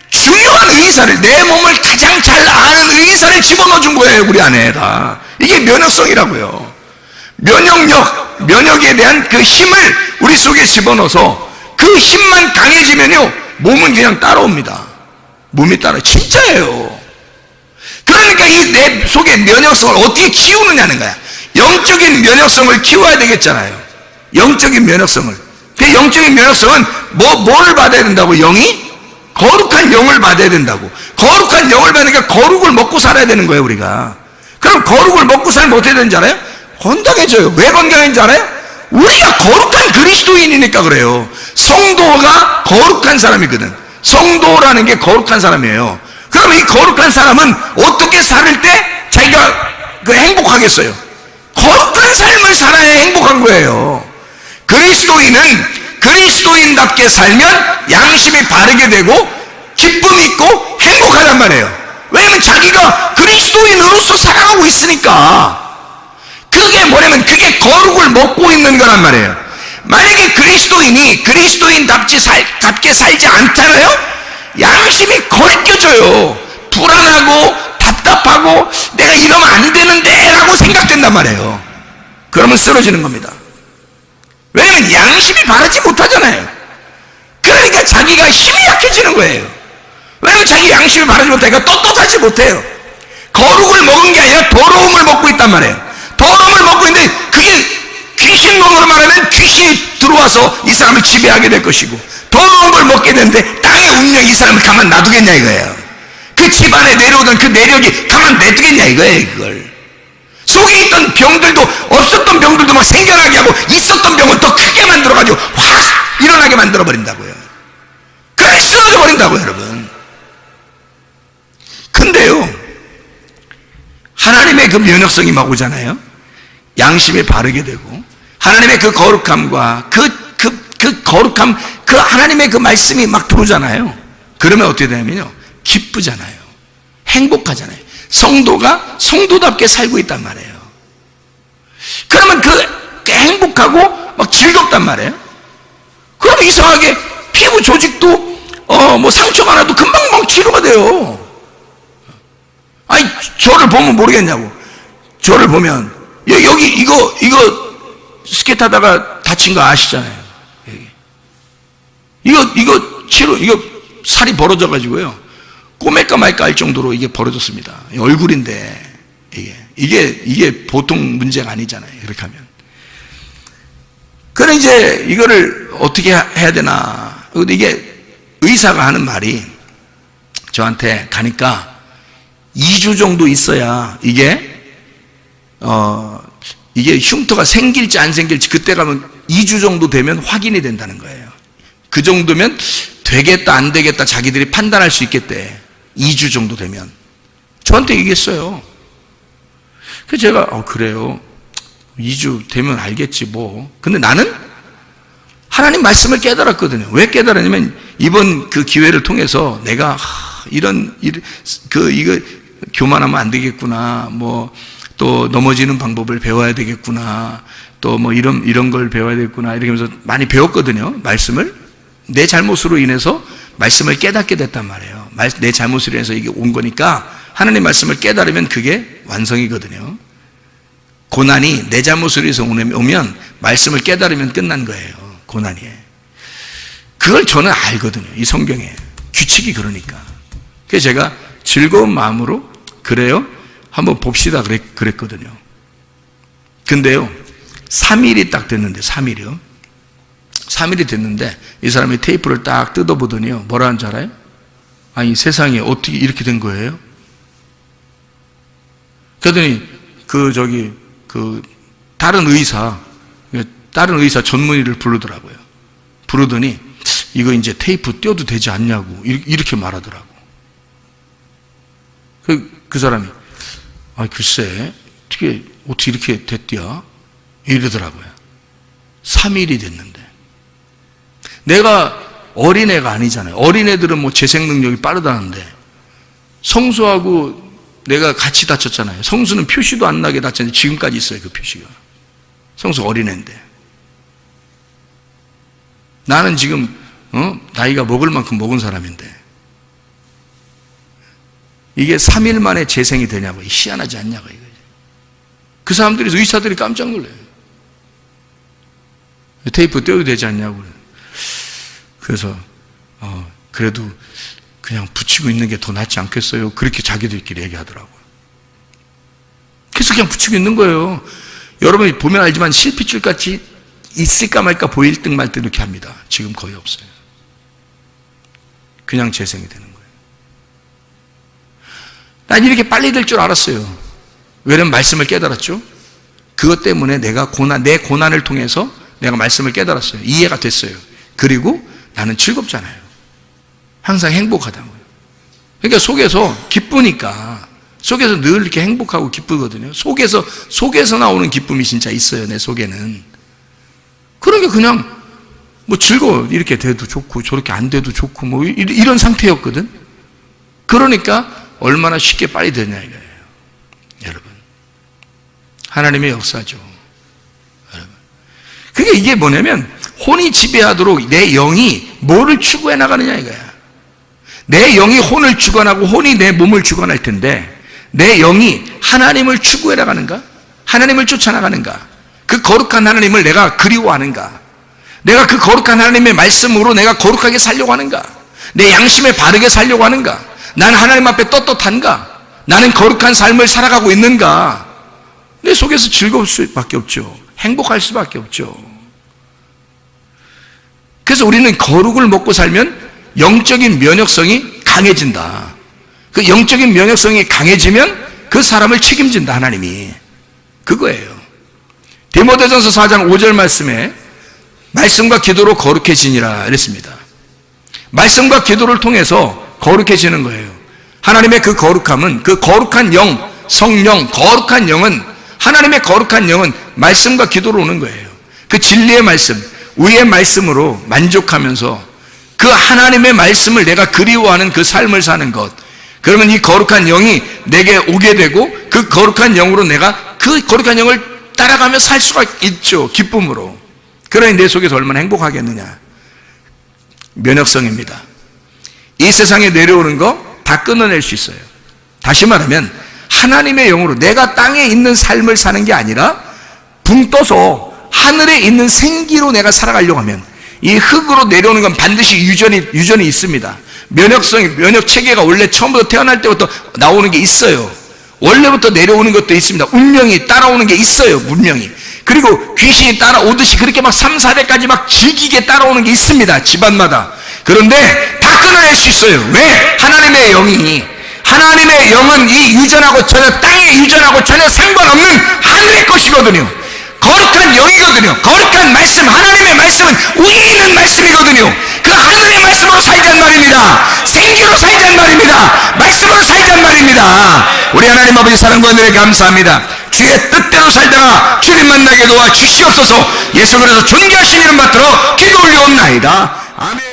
중요한 의사를, 내 몸을 가장 잘 아는 의사를 집어넣어 준 거예요, 우리 안에다. 이게 면역성이라고요. 면역에 대한 그 힘을 우리 속에 집어넣어서 그 힘만 강해지면요, 몸은 그냥 따라옵니다. 몸이 진짜예요. 그러니까 이 내 속의 면역성을 어떻게 키우느냐는 거야. 영적인 면역성을 키워야 되겠잖아요. 영적인 면역성을. 그 영적인 면역성은 뭐를 받아야 된다고? 영이? 거룩한 영을 받아야 된다고. 거룩한 영을 받으니까 거룩을 먹고 살아야 되는 거예요, 우리가. 그럼 거룩을 먹고 살면 어떻게 되는지 알아요? 건강해져요. 왜 건강해진지 알아요? 우리가 거룩한 그리스도인이니까 그래요. 성도가 거룩한 사람이거든. 성도라는 게 거룩한 사람이에요. 그럼 이 거룩한 사람은 어떻게 살 때 자기가 행복하겠어요? 거룩한 삶을 살아야 행복한 거예요. 그리스도인은 그리스도인답게 살면 양심이 바르게 되고 기쁨이 있고 행복하단 말이에요. 왜냐면 자기가 그리스도인으로서 살아가고 있으니까. 그게 뭐냐면 그게 거룩을 먹고 있는 거란 말이에요. 만약에 그리스도인이 그리스도인답게 살지 않잖아요? 양심이 거리껴져요. 불안하고 답답하고 내가 이러면 안 되는데 라고 생각된단 말이에요. 그러면 쓰러지는 겁니다. 왜냐면 양심이 바르지 못하잖아요. 그러니까 자기가 힘이 약해지는 거예요. 왜냐면 자기 양심이 바르지 못하니까 떳떳하지 못해요. 거룩을 먹은 게 아니라 더러움을 먹고 있단 말이에요. 더러움을 먹고 있는데 그게 귀신론으로 말하면 귀신이 들어와서 이 사람을 지배하게 될 것이고, 더러운 걸 먹게 되는데 땅의 운명이 이 사람을 가만 놔두겠냐 이거예요. 그 집안에 내려오던 그 내력이 가만 놔두겠냐 이거예요. 그걸 속에 있던 병들도, 없었던 병들도 막 생겨나게 하고 있었던 병을 더 크게 만들어가지고 확 일어나게 만들어버린다고요. 그래 쓰러져 버린다고요, 여러분. 근데요, 하나님의 그 면역성이 막 오잖아요. 양심이 바르게 되고 하나님의 그 거룩함과 그 거룩함, 그 하나님의 그 말씀이 막 들어오잖아요. 그러면 어떻게 되냐면요, 기쁘잖아요. 행복하잖아요. 성도가 성도답게 살고 있단 말이에요. 그러면 그 행복하고 막 즐겁단 말이에요. 그러면 이상하게 피부 조직도 뭐 상처가 나도 금방 막 치료가 돼요. 아니, 저를 보면 모르겠냐고. 저를 보면 여기 이거 스케이트 하다가 다친 거 아시잖아요. 이거 살이 벌어져 가지고요, 꼬맬까 말까 할 정도로 이게 벌어졌습니다. 얼굴인데 이게 보통 문제가 아니잖아요. 이렇게 하면. 그래 이제 이거를 어떻게 해야 되나. 근데 이게 의사가 하는 말이, 저한테 가니까 2주 정도 있어야 이게 흉터가 생길지 안 생길지, 그때 가면 2주 정도 되면 확인이 된다는 거예요. 그 정도면 되겠다 안 되겠다 자기들이 판단할 수 있겠대. 2주 정도 되면. 저한테 얘기했어요. 그래서 제가 그래요, 2주 되면 알겠지 뭐. 근데 나는 하나님 말씀을 깨달았거든요. 왜 깨달았냐면, 이번 그 기회를 통해서 내가 이거 교만하면 안 되겠구나, 뭐 또 넘어지는 방법을 배워야 되겠구나, 또 뭐 이런 걸 배워야 되겠구나, 이렇게 하면서 많이 배웠거든요. 말씀을. 내 잘못으로 인해서 말씀을 깨닫게 됐단 말이에요. 내 잘못으로 인해서 이게 온 거니까 하나님 말씀을 깨달으면 그게 완성이거든요. 고난이 내 잘못으로 인해서 오면 말씀을 깨달으면 끝난 거예요. 고난이. 그걸 저는 알거든요. 이 성경에 규칙이 그러니까. 그래서 제가 즐거운 마음으로 그래요, 한번 봅시다 그랬거든요. 근데요, 3일이 딱 됐는데, 3일이요. 3일이 됐는데 이 사람이 테이프를 딱 뜯어보더니요, 뭐라 하는지 알아요? 아니, 세상에 어떻게 이렇게 된 거예요? 그러더니 다른 의사 전문의를 부르더라고요. 부르더니 이거 이제 테이프 떼어도 되지 않냐고 이렇게 말하더라고. 그 사람이 글쎄 어떻게 이렇게 됐디야? 이러더라고요. 3일이 됐는데. 내가 어린애가 아니잖아요. 어린애들은 뭐 재생 능력이 빠르다는데, 성수하고 내가 같이 다쳤잖아요. 성수는 표시도 안 나게 다쳤는데 지금까지 있어요, 그 표시가. 성수 어린애인데. 나는 지금 나이가 먹을 만큼 먹은 사람인데 이게 3일 만에 재생이 되냐고, 희한하지 않냐고 이거지. 그 사람들이, 의사들이 깜짝 놀라요. 테이프 떼어도 되지 않냐고. 그래서 그래도 그냥 붙이고 있는 게 더 낫지 않겠어요? 그렇게 자기들끼리 얘기하더라고요. 그래서 그냥 붙이고 있는 거예요. 여러분이 보면 알지만 실핏줄 같이 있을까 말까 보일 듯 말 듯 이렇게 합니다. 지금 거의 없어요. 그냥 재생이 되는 거예요. 난 이렇게 빨리 될 줄 알았어요. 왜냐면 말씀을 깨달았죠. 그것 때문에 내가 내 고난을 통해서 내가 말씀을 깨달았어요. 이해가 됐어요. 그리고 나는 즐겁잖아요. 항상 행복하다고요. 그러니까 속에서 기쁘니까, 속에서 늘 이렇게 행복하고 기쁘거든요. 속에서 나오는 기쁨이 진짜 있어요, 내 속에는. 그러니까 그냥 뭐 즐거워. 이렇게 돼도 좋고 저렇게 안 돼도 좋고 뭐 이런 상태였거든. 그러니까 얼마나 쉽게 빨리 되냐 이거예요. 여러분, 하나님의 역사죠. 여러분, 그게 이게 뭐냐면 혼이 지배하도록 내 영이 뭐를 추구해 나가느냐 이거야. 내 영이 혼을 주관하고 혼이 내 몸을 주관할 텐데, 내 영이 하나님을 추구해 나가는가? 하나님을 쫓아나가는가? 그 거룩한 하나님을 내가 그리워하는가? 내가 그 거룩한 하나님의 말씀으로 내가 거룩하게 살려고 하는가? 내 양심에 바르게 살려고 하는가? 나는 하나님 앞에 떳떳한가? 나는 거룩한 삶을 살아가고 있는가? 내 속에서 즐거울 수밖에 없죠. 행복할 수밖에 없죠. 그래서 우리는 거룩을 먹고 살면 영적인 면역성이 강해진다. 그 영적인 면역성이 강해지면 그 사람을 책임진다, 하나님이. 그거예요. 디모데전서 4장 5절 말씀에 말씀과 기도로 거룩해지니라 이랬습니다. 말씀과 기도를 통해서 거룩해지는 거예요. 하나님의 그 거룩함은, 그 거룩한 영, 성령, 거룩한 영은, 하나님의 거룩한 영은 말씀과 기도로 오는 거예요. 그 진리의 말씀, 의의 말씀으로 만족하면서 그 하나님의 말씀을 내가 그리워하는 그 삶을 사는 것, 그러면 이 거룩한 영이 내게 오게 되고 그 거룩한 영으로 내가 그 거룩한 영을 따라가며 살 수가 있죠. 기쁨으로. 그러니 내 속에서 얼마나 행복하겠느냐. 면역성입니다. 이 세상에 내려오는 거 다 끊어낼 수 있어요. 다시 말하면 하나님의 영으로 내가 땅에 있는 삶을 사는 게 아니라 붕 떠서 하늘에 있는 생기로 내가 살아가려고 하면 이 흙으로 내려오는 건 반드시 유전이 있습니다. 면역 체계가 원래 처음부터 태어날 때부터 나오는 게 있어요. 원래부터 내려오는 것도 있습니다. 운명이 따라오는 게 있어요, 문명이. 그리고 귀신이 따라오듯이 그렇게 막 3, 4대까지 막 질기게 따라오는 게 있습니다, 집안마다. 그런데 다 끊어낼 수 있어요. 왜? 하나님의 영은 이 유전하고 전혀, 땅의 유전하고 전혀 상관없는 하늘의 것이거든요. 거룩한 영이거든요. 거룩한 말씀, 하나님의 말씀은 위에 있는 말씀이거든요. 그 하늘의 말씀으로 살자는 말입니다. 생기로 살자는 말입니다. 말씀으로 살자는 말입니다. 우리 하나님 아버지 사랑과 은혜에 감사합니다. 주의 뜻대로 살다가 주님 만나게 도와 주시옵소서. 예수 그리스도 존귀하신 이름 받들어 기도 올려옵나이다. 아멘.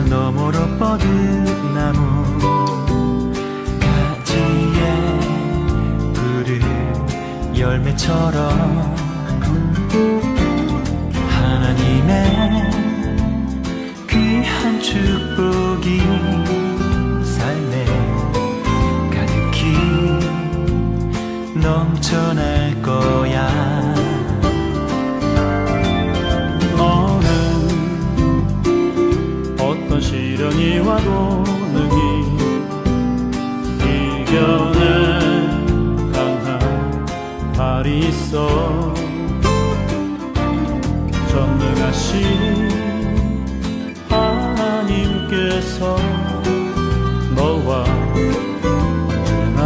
너머로 뻗은 나무 가지에 푸른 열매처럼 하나님의 귀한 축복이 삶에 가득히 넘쳐날 거야. 어떤 시련이 와도 능히 이겨낼 강한 발이 있어. 전능하신 하나님께서 너와 언제나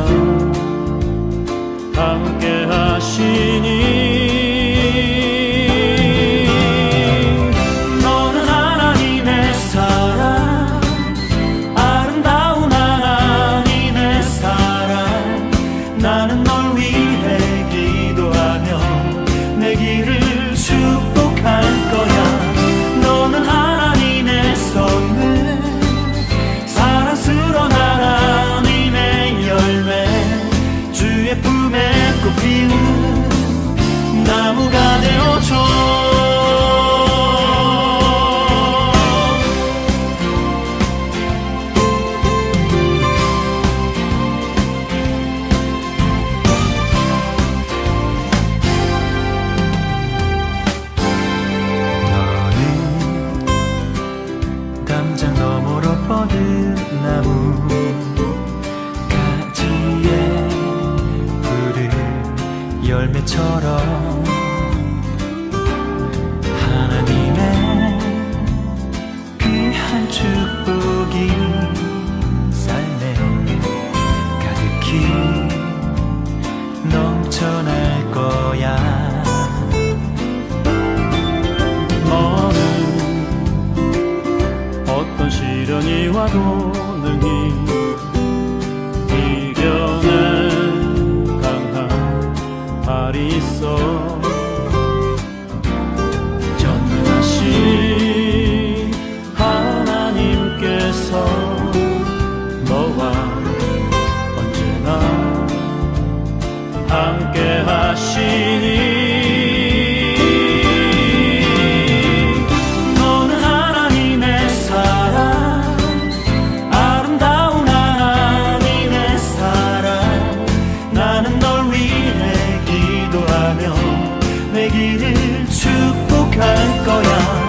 함께 하시니 열매처럼 하나님의 귀한 축복이 삶에 가득히 넘쳐날 거야. 너는 어떤 시련이 와도 능히 이겨낸 강한 발이 있어. 전능하신 하나님께서 너와 언제나 함께 하시니 너는 하나님의 사랑, 아름다운 하나님의 사랑. 나는 널 위해 기도하며 내 길을 축복할 거야.